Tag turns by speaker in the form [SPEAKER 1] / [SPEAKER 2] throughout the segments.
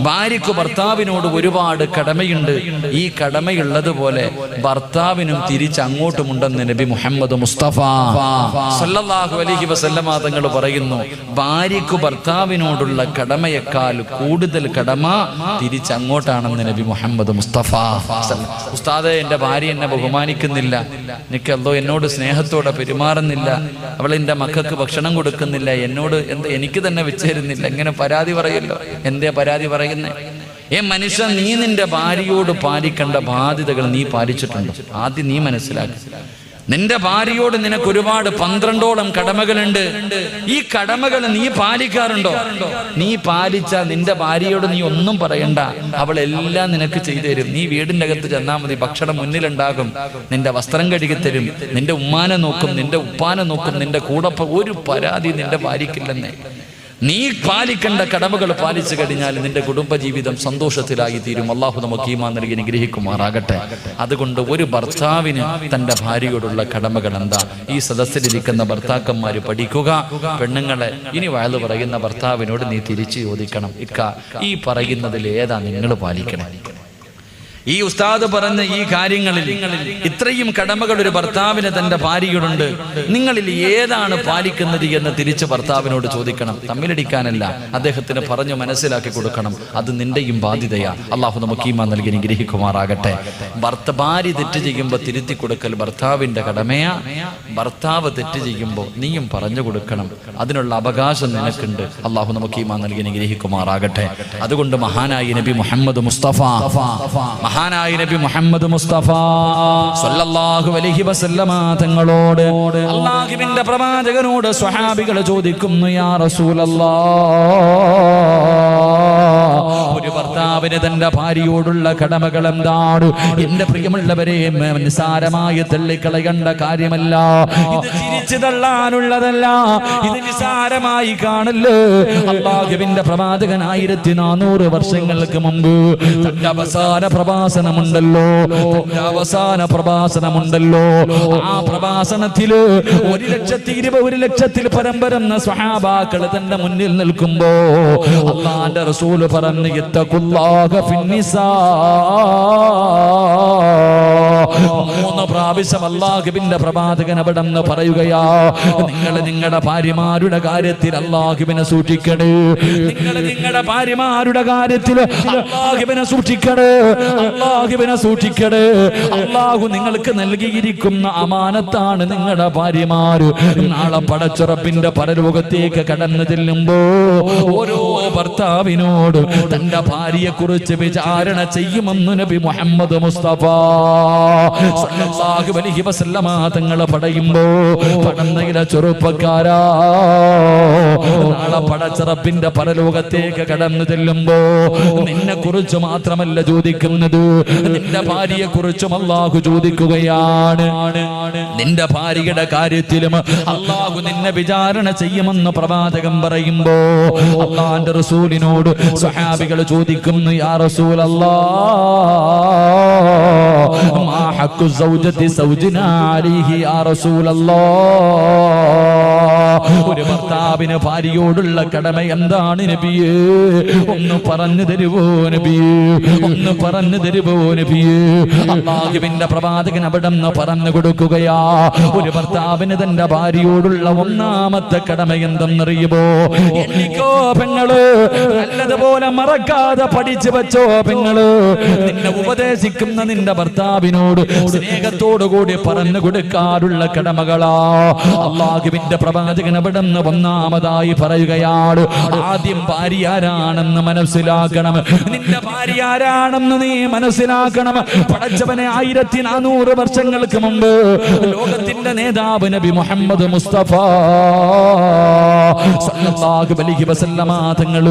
[SPEAKER 1] ഭാര്യയ്ക്ക് ഭർത്താവിനോട് ഒരുപാട് കടമയുണ്ട്. ഈ കടമയുള്ളതുപോലെ ഭർത്താവിനും തിരിച്ചങ്ങോട്ടുമുണ്ടെന്ന് നബി മുഹമ്മദ് മുസ്തഫ സല്ലല്ലാഹു അലൈഹി വസല്ലമ തങ്ങൾ പറയുന്നു. ഭാര്യയ്ക്ക് ഭർത്താവിനോടുള്ള കടമയേക്കാൾ കൂടുതൽ കടമ തിരിച്ചങ്ങോട്ടാണെന്ന് നബി മുഹമ്മദ് മുസ്തഫ. ഉസ്താദേ, എൻ്റെ ഭാര്യ എന്നെ ബഹുമാനിക്കുന്നില്ല, എനിക്കല്ലോ എന്നോട് സ്നേഹത്തോടെ പെരുമാറുന്നില്ല, അവൾ എൻ്റെ മക്കൾക്ക് ഭക്ഷണം കൊടുക്കുന്നില്ല, എന്നോട് എനിക്ക് തന്നെ വെച്ചേരുന്നില്ല, ഇങ്ങനെ പരാതി പറയല്ലോ. എന്തേ പരാതി പറയുന്നേ? മനുഷ്യ, നീ നിന്റെ ഭാര്യയോട് പാലിക്കേണ്ട ബാധ്യതകൾ നീ പാലിച്ചിട്ടുണ്ടോ? ആദ്യം നീ മനസ്സിലാക്കി. നിന്റെ ഭാര്യയോട് നിനക്ക് ഒരുപാട് 12ഓളം കടമകളുണ്ട്. ഈ കടമകൾ നീ പാലിക്കാറുണ്ടോ? നീ പാലിച്ചാൽ നിന്റെ ഭാര്യയോട് നീ ഒന്നും പറയണ്ട, അവൾ എല്ലാം നിനക്ക് ചെയ്തു തരും. നീ വീടിൻ്റെ അകത്ത് ചെന്നാൽ മതി, ഭക്ഷണം മുന്നിലുണ്ടാകും, നിന്റെ വസ്ത്രം കഴുകിത്തരും, നിന്റെ ഉമ്മാനെ നോക്കും, നിന്റെ ഉപ്പാനെ നോക്കും, നിന്റെ കൂടെ ഒരു പരാതി നിന്റെ ഭാര്യയ്ക്കില്ലെന്നേ. നീ പാലിക്കേണ്ട കടമകൾ പാലിച്ചു കഴിഞ്ഞാൽ നിന്റെ കുടുംബജീവിതം സന്തോഷത്തിലായി തീരും. അള്ളാഹു നമുക്ക് ഈമാൻ നൽകി അനുഗ്രഹിക്കുമാറാകട്ടെ. അതുകൊണ്ട് ഒരു ഭർത്താവിന് തൻ്റെ ഭാര്യയോടുള്ള കടമകൾ എന്താ? ഈ സദസ്സിലിരിക്കുന്ന ഭർത്താക്കന്മാര് പഠിക്കുക. പെണ്ണുങ്ങളെ, ഇനി വയല് പറയുന്ന ഭർത്താവിനോട് നീ തിരിച്ചു ചോദിക്കണം, ഇക്ക ഈ പറയുന്നതിൽ ഏതാ നിങ്ങൾ പാലിക്കണേ? ഈ ഉസ്താദ് പറഞ്ഞ ഈ കാര്യങ്ങളിൽ ഇത്രയും കടമകൾ ഒരു ഭർത്താവിന് തന്റെ ഭാര്യയോടുണ്ട്, നിങ്ങളിൽ ഏതാണ് പാലിക്കുന്നത് എന്ന് തിരിച്ച് ഭർത്താവിനോട് ചോദിക്കണം. തമ്മിലടിക്കാനല്ല, അദ്ദേഹത്തിന് പറഞ്ഞു മനസ്സിലാക്കി കൊടുക്കണം. അത് നിന്റെയും ബാധ്യതയാ. അള്ളാഹു നമുക്ക് ഈമാൻ നൽകി അനുഗ്രഹിക്കുമാറാകട്ടെ. ഭാര്യ തെറ്റ് ചെയ്യുമ്പോൾ തിരുത്തി കൊടുക്കൽ ഭർത്താവിന്റെ കടമയാ. ഭർത്താവ് തെറ്റ് ചെയ്യുമ്പോൾ നീയും പറഞ്ഞു കൊടുക്കണം. അതിനുള്ള അവകാശം നിനക്കുണ്ട്. അള്ളാഹു നമുക്ക് ഈമാൻ നൽകി അനുഗ്രഹിക്കുമാറാകട്ടെ. അതുകൊണ്ട് മഹാനായ നബി മുഹമ്മദ് മുസ്തഫ സല്ലല്ലാഹു അലൈഹി വസല്ലമ തങ്ങളോട് അല്ലാഹുവിന്റെ പ്രവാചകനോട് സ്വഹാബികൾ ചോദിക്കുന്നു, യാ റസൂലല്ലാഹ്, ഒരു ഭർത്താവിന് തന്റെ ഭാര്യയോടുള്ള കടമകൾ എന്താണ്? എന്റെ പ്രിയമുള്ളവരെ, നിസാരമായി തള്ളിക്കളയേണ്ട കാര്യമല്ല. ഇത് ചിരിച്ചു തള്ളാനുള്ളതല്ല, ഇത് നിസാരമായി കാണല്ലോ. അല്ലാഹുവിന്റെ പ്രവാചകൻ 1400 വർഷങ്ങൾക്ക് മുമ്പ് തന്റെ അവസാന പ്രഭാഷണമുണ്ടല്ലോ. ആ പ്രഭാഷണത്തില് 1,20,000 പരം വരുന്ന സ്വഹാബാക്കൾ തന്റെ മുന്നിൽ നിൽക്കുമ്പോ അല്ലാഹുവിന്റെ റസൂൽ പറഞ്ഞു, ഇത്തഖുല്ലാഹ ഫിന്നിസാ. 3 പ്രാവശ്യം അല്ലാഹുവിന്റെ പ്രവാചകൻ അവിടെ നിന്ന് പറയുകയാ, നിങ്ങൾ നിങ്ങളുടെ ഭാര്യമാരുടെ കാര്യത്തിൽ അല്ലാഹുവിനെ സൂക്ഷിക്കണേ. നിങ്ങൾ നിങ്ങളുടെ ഭാര്യമാരുടെ കാര്യത്തിൽ അല്ലാഹുവിനെ സൂക്ഷിക്കണേ. അല്ലാഹുവിനെ സൂക്ഷിക്കണേ. അല്ലാഹു നിങ്ങൾക്ക് നൽകിയിരിക്കുന്ന അമാനത്താണ് നിങ്ങളുടെ ഭാര്യമാര്. നാളെ പടച്ചുറപ്പിന്റെ പരലോകത്തേക്ക് കടന്നു ചെല്ലുമ്പോ ഓരോ ഭർത്താവിനോട് തന്റെ ഭാര്യയെ കുറിച്ച് വിചാരണ ചെയ്യുമെന്ന് നബി മുഹമ്മദ് മുസ്തഫ സല്ലല്ലാഹു അലൈഹി വസല്ലമ തങ്ങൾ പറയുമ്പോ, പടന്നയില ചെറുപ്പക്കാരാ, നാളെ പടച്ചുറപ്പിന്റെ പരലോകത്തേക്ക് കടന്നു ചെല്ലുമ്പോ നിന്നെ കുറിച്ച് മാത്രമല്ല ചോദിക്കുന്നത്, നിന്റെ ഭാര്യയെ കുറിച്ചും അല്ലാഹു ചോദിക്കുകയാണ്. നിന്റെ ഭാര്യയുടെ കാര്യത്തിലും അല്ലാഹു നിന്നെ വിചാരണ ചെയ്യുമെന്ന് പ്രവാചകൻ പറയുമ്പോ അല്ലാഹുവിന്റെ റസൂലിനോട് സ്വഹാബികൾ ചോദിക്കുന്നു, യാ റസൂലല്ലാഹ്, മാ ഹഖ്ഖു സൗജതി സൗജിനാ അലൈഹി യാ റസൂലല്ലാഹ്. ഒരു ഭർത്താവിന് ഭാര്യയോടുള്ള കടമ എന്താണ് നബിയേ? ഒന്ന് പറഞ്ഞു തരുവോ നബിയേ? ഒന്ന് പറഞ്ഞു തരുവോ നബിയേ? അല്ലാഹുവിന്റെ പ്രവാചകൻ അവിടെ നിന്ന് പറഞ്ഞു കൊടുക്കുകയാ, ഒരു ഭർത്താവിന് തന്റെ ഭാര്യയോടുള്ള ഒന്നാമത്തെ കടമ എന്തെന്നറിയുമോ? എനിക്കോ പെങ്ങള്, നല്ലതുപോലെ മറക്കാതെ പഠിച്ചു വെച്ചോ പെങ്ങള്, നിന്നെ ഉപദേശിക്കുന്ന നിന്റെ ഭർത്താവിനോട് സ്നേഹത്തോടു കൂടി പറഞ്ഞു കൊടുക്കാറുള്ള കടമകളാ. അല്ലാഹുവിന്റെ പ്രവാചകൻ അവിടെ നിന്ന് ഒന്നാമതായി പറയുകയാണ്, ആദ്യം ഭാര്യ ആരാണെന്ന് മനസ്സിലാക്കണം. നിന്റെ ഭാര്യ ആരാണെന്ന് നീ മനസ്സിലാക്കണം. പടച്ചവനെ 1400 വർഷങ്ങൾക്ക് മുമ്പ് ലോകത്തിന്റെ നേതാവ് നബി മുഹമ്മദ് മുസ്തഫ സല്ലല്ലാഹു അലൈഹി വസല്ലമ തങ്ങൾ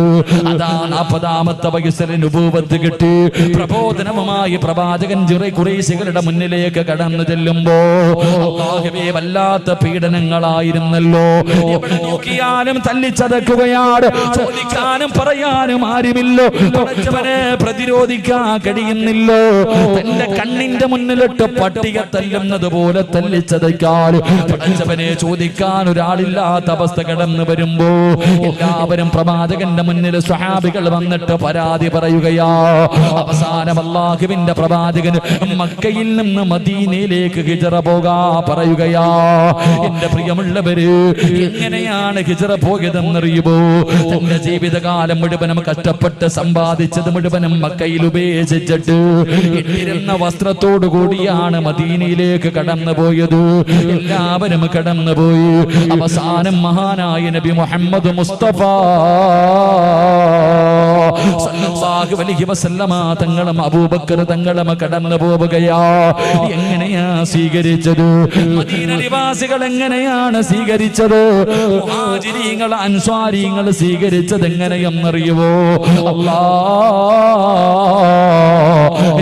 [SPEAKER 1] അതാ 40ാമത്തെ വയസ്സിൽ നുബുവത്ത് കിട്ടി പ്രബോധനവുമായി പ്രവാചകൻ ഖുറൈശികളുടെ മുന്നിലേക്ക് കടന്നു ചെല്ലുമ്പോ അല്ലാഹുവേ, വല്ലാത്ത പീഡനങ്ങളായിരുന്നല്ലോ. എവിടെ നോക്കിയാലും തല്ലിച്ചതക്കുകയാണ്. ചോദിക്കാനും പറയാനും ആരുമില്ലോ. പടച്ചവനെ പ്രതിരോധിക്കാൻ കഴിയുന്നില്ലോ. തന്റെ കണ്ണിന്റെ മുന്നിലിട്ട് പട്ടിക തല്ലുന്നത് പോലെ തല്ലിച്ചതയ്ക്കാൻ പടച്ചവനെ ചോദിക്കാൻ ഒരാളില്ലാത്ത അവസ്ഥ കടന്നു വരുമ്പോ എല്ലാവരും പ്രവാചകന്റെ മുന്നിൽ സ്വഹാബികൾ വന്നിട്ട് പരാതി പറയുകയാ. അവസാനം അല്ലാഹുവിന്റെ പ്രവാചകൻ മക്കയിൽ നിന്ന് മദീനയിലേക്ക് ഹിജ്റ പോകാ പറയുകയാ. എന്റെ പ്രിയമുള്ളവര്, എങ്ങനെയാണ് ഹിജ്റ പോയതെന്നറിയുമോ? തന്റെ ജീവിതകാലം മുഴുവനും കഷ്ടപ്പെട്ട് സമ്പാദിച്ചത് മുഴുവനും മക്കയിൽ ഉപേക്ഷിച്ചിട്ട് ഇട്ടിരുന്ന വസ്ത്രത്തോടു കൂടിയാണ് മദീനയിലേക്ക് കടന്നുപോയത്. എല്ലാവരും കടന്നുപോയി. അവസാനം മഹാനായ നബി മുഹമ്മദ് മുസ്തഫ സല്ലല്ലാഹു അലൈഹി വസല്ലമ തങ്ങളും അബൂബക്കർ തങ്ങളും കടന്നു പോവുകയാ. എങ്ങനെയാ സ്വീകരിച്ചത്? മദീന നിവാസികൾ എങ്ങനെയാണ് സ്വീകരിച്ചത്? മുഹാജിരീങ്ങൾ അൻസ്വാരീങ്ങൾ സ്വീകരിച്ചത് എങ്ങനെയെന്നറിയുമോ?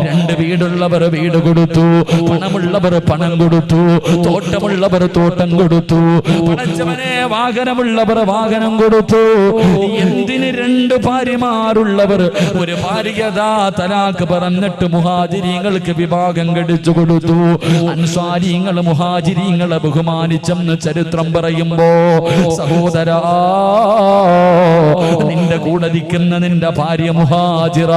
[SPEAKER 1] രണ്ട് വീടുള്ളവർ വീട് കൊടുത്തു, പണമുള്ളവർ പണം കൊടുത്തു, തോട്ടമുള്ളവർ തോട്ടം കൊടുത്തു, പടച്ചവനെ വാഹനമുള്ളവർ വാഹനം കൊടുത്തു. എന്തിന് രണ്ട് ഭാര്യമാരുള്ളവർ ഒരു ഭാര്യതാ തലാക്ക് പറഞ്ഞിട്ട് മുഹാജിരീങ്ങൾക്ക് വിഭാഗം കഴിച്ചു കൊടുത്തു. അൻസ്വാരീങ്ങൾ മുഹാജിരീങ്ങളെ ബഹുമാനിച്ചെന്ന് ചരിത്രം പറയുമ്പോ, സഹോദരാ, നിന്റെ കൂടെ നിൽക്കുന്ന നിന്റെ ഭാര്യ മുഹാജിറ,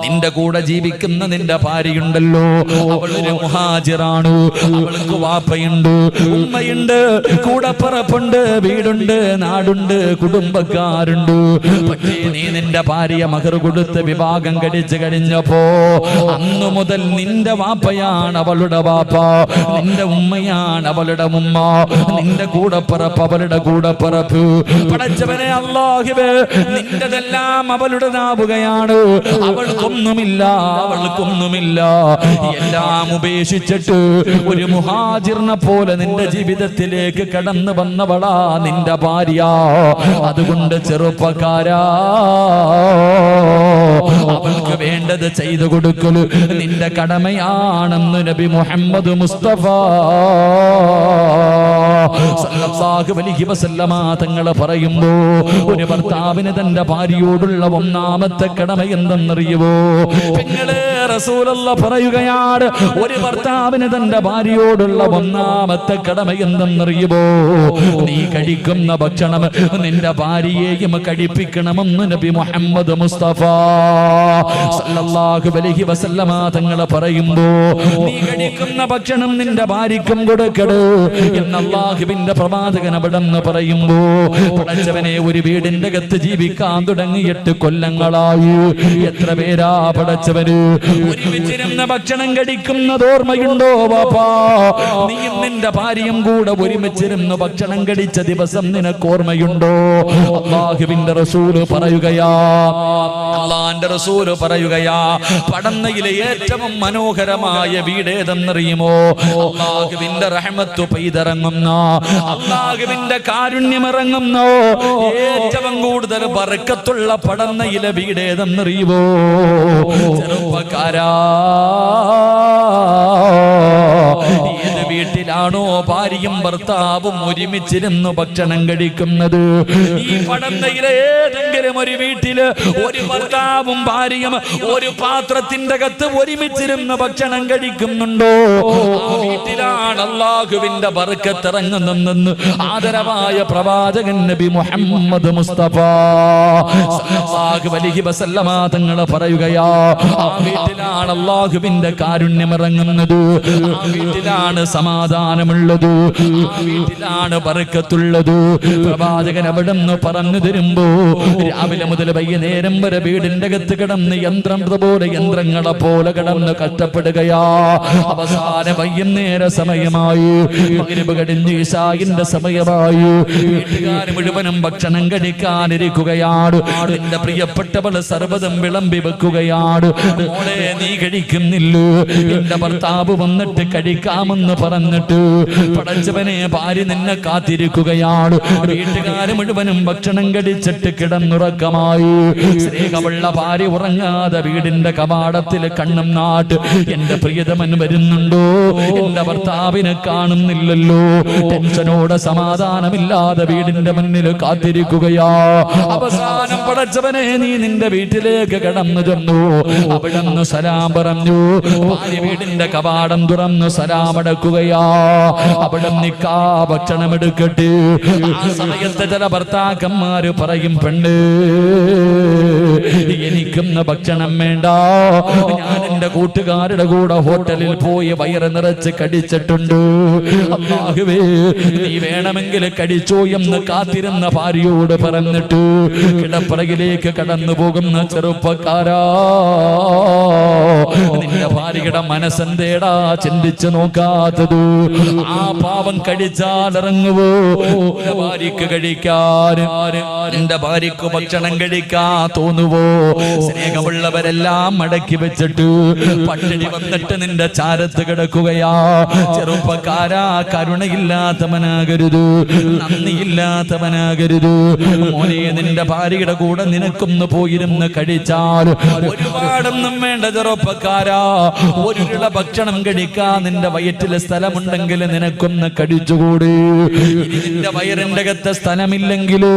[SPEAKER 1] നിന്റെ കൂടെ ജീവിക്കുന്ന നിന്റെ ഭാര്യയുണ്ടല്ലോ, അവളൊരു മുഹാജിറാണ്. അവൾക്ക് വാപ്പയുണ്ട്, ഉമ്മയുണ്ട്, കൂടപ്പറപ്പുണ്ട്, വീടുണ്ട്, നാടുണ്ട്, കുടുംബക്കാരുണ്ട്. പക്ഷേ നീ നിന്റെ ഭാര്യ മഹർ കൊടുത്ത് വിഭാഗം കഴിച്ചു കഴിഞ്ഞപ്പോ അന്നു മുതൽ നിന്റെ വാപ്പയാണ് അവളുടെ വാപ്പ, നിന്റെ ഉമ്മയാണ് അവളുടെ ഉമ്മ, നിന്റെ കൂടപ്പറപ്പ് അവളുടെ കൂടപ്പറപ്പ്. പടച്ചവനെ അല്ലാഹുവേ, നിന്റെതെല്ലാം അവളുടേതാവുകയാണ്. അവൾക്കൊന്നുമില്ല, അവൾക്കൊന്നുമില്ല. എല്ലാം ഉപേക്ഷിച്ചിട്ട് ഒരു മുഹാജിറിനെ പോലെ നിന്റെ ജീവിതത്തിലേക്ക് കടന്നു വന്നവളാ നിന്റെ ഭാര്യ. അതുകൊണ്ട് ചെറുപ്പക്കാരാ, അവൾക്ക് വേണ്ടത് ചെയ്തു കൊടുക്കല് നിന്റെ കടമയാണെന്ന് നബി മുഹമ്മദ് മുസ്തഫ സല്ലല്ലാഹു അലൈഹി വസല്ലമ തങ്ങൾ പറയുമ്പോ, ഒരു ഭർത്താവിന് തന്റെ ഭാര്യയോടുള്ള ഒന്നാമത്തെ കടമ എന്തെന്നറിയുവോ? പെങ്ങളെ, റസൂലുള്ളാഹി പറയുകയാണ്, ഒരു ഭർത്താവിന് തന്റെ ഭാര്യയോടുള്ള ഒന്നാമത്തെ കടമ എന്തെന്നറിയുവോ? നീ കഴിക്കുന്ന ഭക്ഷണം നിന്റെ ഭാര്യയെയും കഴിപ്പിക്കണമെന്ന് നബി മുഹമ്മദ് മുസ്തഫ സല്ലല്ലാഹു അലൈഹി വസല്ലമ തങ്ങൾ പറയുമ്പോ, നീ കഴിക്കുന്ന ഭക്ഷണം നിന്റെ ഭാര്യയ്ക്കും കൊടുക്കട് എന്ന് അല്ലാഹുവിന്റെ പ്രവാചകൻ അവിടെന്ന് പറയുമ്പോ, പടച്ചവനെ, ഒരു വീടിന്റെ അകത്ത് ജീവിക്കാൻ തുടങ്ങി 8 കൊല്ലങ്ങളായി. എത്ര പേരാ പടച്ചവന് ഒരുമിച്ചിരുന്ന ഭക്ഷണം കഴിക്കുന്നത് ഓർമ്മയുണ്ടോ വാപ്പാ? നീയും നിന്റെ ഭാര്യയും കൂടെ ഒരുമിച്ചിരുന്ന് ഭക്ഷണം കഴിച്ച ദിവസം നിനക്ക് ഓർമ്മയുണ്ടോ? അല്ലാഹുവിന്റെ റസൂല് പറയുകയാ, അല്ലാഹുവിന്റെ റസൂല് പറയുകയാ, പടന്നയിലെ ഏറ്റവും മനോഹരമായ വീട് ഏതെന്നറിയുമോ? അല്ലാഹുവിന്റെ റഹ്മത്ത് പെയ്തിറങ്ങുന്ന, അല്ലാഹുവിന്റെ കാരുണ്യം ഇറങ്ങുന്ന, ഏറ്റവും കൂടുതൽ ബർക്കത്തുള്ള പടന്നയിലെ വീട് ഏതെന്നറിയുമോ? ചെറുപ്പക്കാരാ, ഏത് വീട്ടിലാണോ ഭാര്യയും ഭർത്താവും ഒരുമിച്ചിരുന്ന് ഭക്ഷണം കഴിക്കുന്നത്, ഈ പടന്നയിലെ ഏതെങ്കിലും ഒരു വീട്ടില് ഒരു ഭർത്താവും ഭാര്യയും ഒരു പാത്രത്തിന്റെ അകത്ത് ഒരുമിച്ചിരുന്ന് ഭക്ഷണം കഴിക്കുന്നുണ്ടോ, ആ വീട്ടിലാണ് അല്ലാഹുവിന്റെ ബർക്കത്ത് ഇറങ്ങുന്നെന്ന് ആദരവായ പ്രവാചകൻ നബി മുഹമ്മദ് മുസ്തഫ സല്ലല്ലാഹു അലൈഹി വസല്ലമ തങ്ങൾ പറയുകയാ, ആ വീട്ടിലാണ് അല്ലാഹുവിന്റെ കാരുണ്യം ഇറങ്ങുന്നത്, ആ വീട്ടിലാണ് സമാധാനമുള്ളത്, ആ വീട്ടിലാണ് ബർക്കത്തുള്ളത്. പ്രവാചകൻ അവിടുന്ന് പറഞ്ഞു തരുമ്പോ, രാവിലെ മുതൽ വൈകുന്നേരം വരെ വീടിന്റെ അകത്ത് കിടന്ന് യന്ത്രങ്ങളെ പോലെ കിടന്ന് കഷ്ടപ്പെടുകയാ. അവസാന വൈകുന്നേര സമയമായി, മഗ്‌രിബ് കഴിഞ്ഞ് ഇശാഇന്റെ സമയമായി, വീട്ടുകാർ മുഴുവനും ഭക്ഷണം കഴിക്കാനിരിക്കുകയാണ്. എന്റെ പ്രിയപ്പെട്ടവൾ സർവ്വതും വിളമ്പി വെക്കുകയാണ്. മോളെ, നീ കഴിക്കുന്നില്ലോ? എന്റെ ഭർത്താവ് വന്നിട്ട് കഴിക്കാമെന്ന് പറഞ്ഞിട്ട് പറഞ്ഞിട്ട് പടച്ചവനെ ഭാര്യ നിന്നെ കാത്തിരിക്കുകയാണ്. വീട്ടുകാര് മുഴുവനും ഭക്ഷണം കടിച്ചിട്ട് കിടന്നുറക്കമായി. സ്നേഹമുള്ള ഭാര്യ ഉറങ്ങാതെ വീടിന്റെ കവാടത്തിൽ കണ്ണും നാട്ട് എന്റെ പ്രിയതമൻ വരുന്നുണ്ടോ, എന്റെ ഭർത്താവിനെ കാണുന്നില്ലല്ലോ. ടെൻഷനോടെ സമാധാനമില്ലാതെ വീടിന്റെ മുന്നിൽ കാത്തിരിക്കുകയാ. അവസാനം പടച്ചവനെ നീ നിന്റെ വീട്ടിലേക്ക് കടന്നു ചെന്നു. അവിടുന്ന് സലാം പറഞ്ഞു. ഭാര്യ വീടിന്റെ കവാടം തുറന്നു സലാം അടക്കുകയാ. അവിടെ നിക്കാ ഭക്ഷണം എടുക്കട്ടെ. ആ സമയത്ത് ചില ഭർത്താക്കന്മാര് പറയും, പെണ്ണ് എനിക്കൊന്ന് ഭക്ഷണം വേണ്ട, ഞാൻ എന്റെ കൂട്ടുകാരുടെ കൂടെ ഹോട്ടലിൽ പോയി വയറ് നിറച്ച് കടിച്ചിട്ടുണ്ട്. അല്ലാഹുവേ നീ വേണമെങ്കിൽ കടിച്ചോ എന്ന് കാത്തിരുന്ന ഭാര്യയോട് പറഞ്ഞിട്ട് കിടപ്പറയിലേക്ക് കടന്നു പോകുന്ന ചെറുപ്പക്കാരാ, നിന്റെ ഭാര്യയുടെ മനസ്സെന്തേടാ ചിന്തിച്ചു നോക്കാത്തത്? ആ പാവം കഴിച്ചാൽ ഇറങ്ങുവോ ഭാര്യക്ക് കഴിക്കാൻ? നിന്റെ ഭാര്യക്ക് ഭക്ഷണം കഴിക്കാൻ തോന്നുവോ? സ്നേഹമുള്ളവരെല്ലാം മടക്കി വെച്ചിട്ട് പട്ടിണി വന്നിട്ട് നിന്റെ ചാരത്ത് കിടക്കുകയാ. ചെറുപ്പക്കാരാ, കരുണയില്ലാത്തവനാകരുത്, നന്ദിയില്ലാത്തവനാകരുത്. മോനെ, നിന്റെ ഭാര്യയുടെ കൂടെ നിനക്കൊന്ന് പോയിരുന്ന് കഴിച്ചാൽ ഒരുപാടൊന്നും വേണ്ട ചെറുപ്പക്കാരാ. ഒരുരുള ഭക്ഷണം കഴിക്കാൻ നിന്റെ വയറ്റിലെ സ്ഥലമുണ്ടെങ്കിൽ നിനക്കൊന്ന് കഴിച്ചുകൂടി. നിന്റെ വയറിന്റെ അകത്ത് സ്ഥലമില്ലെങ്കിലോ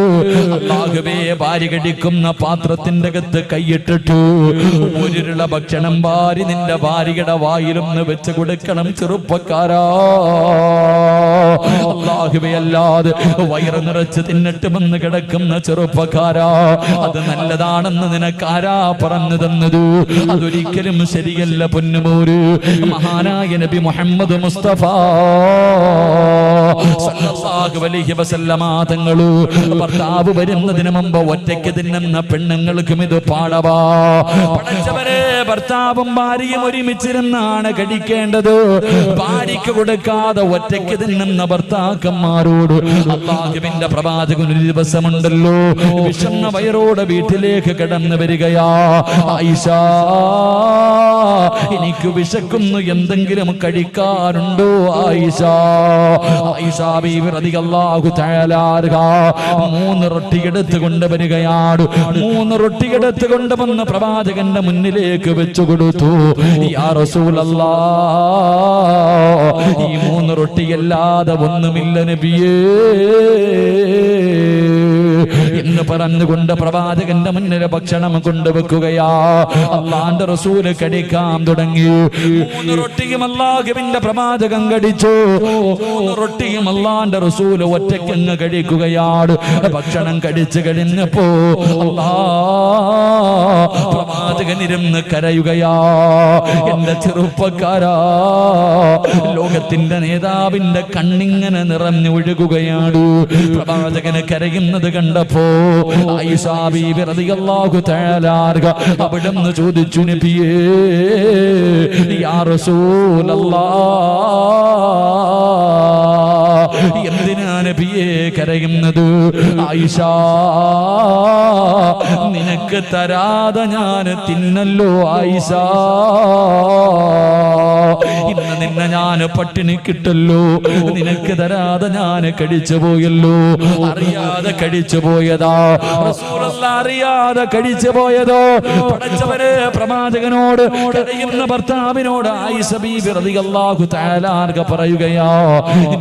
[SPEAKER 1] അല്ലാഹുവേ ഭാര്യ കഴിക്കുന്ന പാത്രത്തിന്റെ അകത്ത് കൈയിട്ടിട്ട് ഒരുരുള ഭക്ഷണം ഭാര്യ നിന്റെ ഭാര്യയുടെ വായിലൊന്ന് വെച്ച് കൊടുക്കണം ചെറുപ്പക്കാരാ. അല്ലാഹുവേ അല്ലാതെ വയറ് നിറച്ച് തിന്നിട്ടുമെന്ന് കിടക്കുന്ന ചെറുപ്പക്കാരാ, അത് നല്ലതാണെന്ന് നിനക്കാരാ പറഞ്ഞു തന്നത്? അതൊരിക്കലും ശരിയല്ല പൊന്നുമോര്. മഹാനായ നബി മുഹമ്മദ് മുസ്തഫ സല്ലല്ലാഹു അലൈഹി വസല്ലമ തങ്ങള് ഭർത്താവ് വരുന്നതിന് മുമ്പ് ഒറ്റയ്ക്ക് തിന്നുന്ന പെണ്ണുങ്ങൾക്കും ഇത് പാടവാ. പടച്ചവരെ, ഭർത്താവും ഭാര്യയും ഒരുമിച്ചിരുന്നാണ് കഴിക്കേണ്ടത്. ഭാര്യയ്ക്ക് കൊടുക്കാതെ ഒറ്റയ്ക്ക് തിന്നുന്ന ഭർത്താക്കന്മാരോട് അല്ലാഹുവിന്റെ പ്രവാചകൻ ഒരു ദിവസമുണ്ടല്ലോ വിശന്ന വയറോടെ വീട്ടിലേക്ക് കടന്നു വരികയാ. ആയിഷ, എനിക്ക് വിശക്കുന്നു, എന്തെങ്കിലും കഴിക്കാറുണ്ടോ ആയിഷ? ആയിഷ ബീവി റളിയല്ലാഹു തആല അൻഹ 3 റൊട്ടി എടുത്ത് കൊണ്ടുവരികയാണ്. 3 റൊട്ടി എടുത്ത് കൊണ്ടുവന്ന് പ്രവാചകന്റെ മുന്നിലേക്ക് വെച്ചു കൊടുത്തു. യാ റസൂലല്ലാഹ്, ഈ 3 റൊട്ടിയല്ലാതെ ഒന്നുമില്ല നബിയേ എന്ന് പറഞ്ഞുകൊണ്ട് പ്രവാചകന്റെ മുന്നിൽ ഭക്ഷണം കൊണ്ടുവെക്കുകയാ. അള്ളാന്റെ റസൂല് കടിക്കാൻ തുടങ്ങി. 3 റൊട്ടിയും അല്ലാഹുവിന്റെ പ്രവാചകൻ കടിച്ചു. 3 റൊട്ടിയും അള്ളാന്റെ റസൂല് ഒറ്റയ്ക്കങ്ങ് കഴിക്കുകയാണ്. ഭക്ഷണം കടിച്ചു കഴിഞ്ഞപ്പോ പ്രവാചകൻ ഇരുന്ന് കരയുകയാ. എന്റെ ചെറുപ്പക്കാരാ, ലോകത്തിന്റെ നേതാവിന്റെ കണ്ണിങ്ങനെ നിറഞ്ഞു ഒഴുകുകയാണ്. പ്രവാചകന് കരയുന്നത് കണ്ടപ്പോ ആയിഷ ബീബി റളിയല്ലാഹു തആല അൻഹ അവിടുന്ന് ചോദിച്ചു, നബിയേ യാ റസൂലല്ലാഹ്, എന്തിനാ നബിയേ കരയുന്നത്? ആയിഷ, നിനക്ക് തരാതെ ഞാൻ തിന്നല്ലോ ആയിഷ. ഇന്ന് നിന്നെ ഞാൻ പട്ടിണി കിട്ടല്ലോ, നിനക്ക് തരാതെ ഞാൻ കഴിച്ചു പോയല്ലോ. അറിയാതെ കഴിച്ചു പോയതാ റസൂലുള്ളാഹി, അറിയാതെ കഴിച്ചു പോയതോ. പടച്ചവരെ, പ്രവാചകനോട് കരയുന്ന ഭർത്താവിനോട് ആയിഷ ബീബി റളിയല്ലാഹു തആല അൻഹ പറയുകയാ,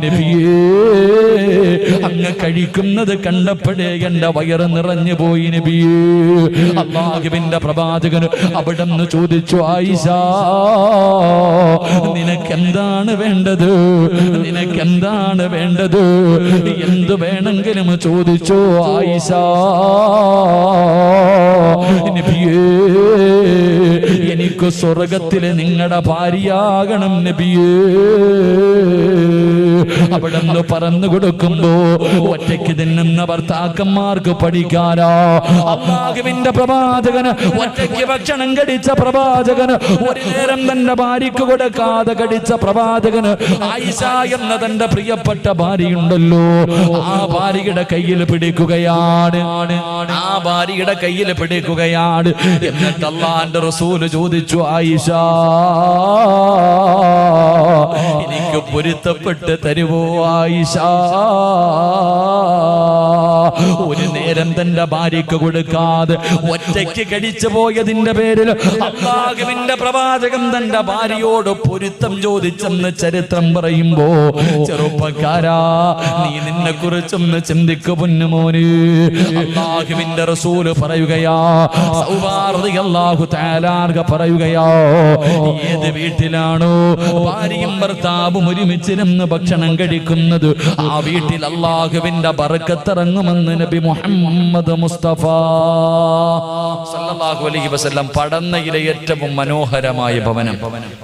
[SPEAKER 1] നബിയേ അങ്ങ് കഴിക്കുന്നത് കണ്ടപ്പോഴേ എന്റെ വയറ് നിറഞ്ഞു പോയി നബിയേ. അല്ലാഹുവിന്റെ പ്രവാചകൻ അവിടുന്ന് ചോദിച്ചു, ആയിഷ നിനക്കെന്താണ് വേണ്ടത്? നിനക്കെന്താണ് വേണ്ടത്? എന്ത് വേണമെങ്കിലും ചോദിച്ചോ ആയിഷ. നബിയേ, എനിക്ക് സ്വർഗത്തിലെ നിങ്ങളുടെ ഭാര്യയാകണം നബിയേ. അവിടെന്ന് പറഞ്ഞു കൊടുക്കുമ്പോ ഒറ്റയ്ക്ക് തിന്നുന്ന ഭർത്താക്കന്മാർക്ക് പഠിക്കാനാ. അല്ലാഹുവിന്റെ പ്രവാചകന് ഒറ്റയ്ക്ക് ഭക്ഷണം കടിച്ച പ്രവാചകന്, ഒരു നേരം തന്റെ ഭാര്യക്ക് കൊടുക്കാതെ കടിച്ച പ്രവാചകന്, ആയിഷ എന്ന തന്റെ പ്രിയപ്പെട്ട ഭാര്യയുണ്ടല്ലോ, ആ ഭാര്യയുടെ കയ്യിൽ പിടിക്കുകയാണ്. ആ ഭാര്യയുടെ കയ്യിൽ പിടിക്കുകയാണ്. എന്നിട്ട് അല്ലാഹുവിന്റെ റസൂൽ ചോദിച്ചു, ചോദിച്ചു, ആയിഷ എനിക്ക് പൊരുത്തപ്പെട്ട് തരുവോ ആയിഷ? ഒരു നേരം തന്റെ ഭാര്യയ്ക്ക് കൊടുക്കാതെ ഒറ്റയ്ക്ക് കഴിച്ചു പോയതിന്റെ പേരിൽ അല്ലാഹുവിന്റെ പ്രവാചകൻ തന്റെ ഭാര്യയോട് പൊരുത്തം ചോദിച്ചെന്ന് ചരിത്രം പറയുമ്പോ, ചെറുപ്പക്കാരാ നീ നിന്നെ കുറിച്ചൊന്ന് ചിന്തിക്കു പൊന്നുമോനെ. അല്ലാഹുവിന്റെ റസൂല് പറയുകയാ, റളിയല്ലാഹു തആല പറയുകയാ, ഏത് വീട്ടിലാണോ ഭാര്യയും ഭർത്താവും ഒരുമിച്ചിരുന്ന് ഭക്ഷണം കഴിക്കുന്നത് ആ വീട്ടിൽ അല്ലാഹുവിന്റെ ബർക്കത്ത് ഇറങ്ങുമെന്ന് നബി മുഹമ്മദ് മുസ്തഫ സല്ലല്ലാഹു അലൈഹി വസല്ലം. പടന്നയിലെ ഏറ്റവും മനോഹരമായ ഭവനം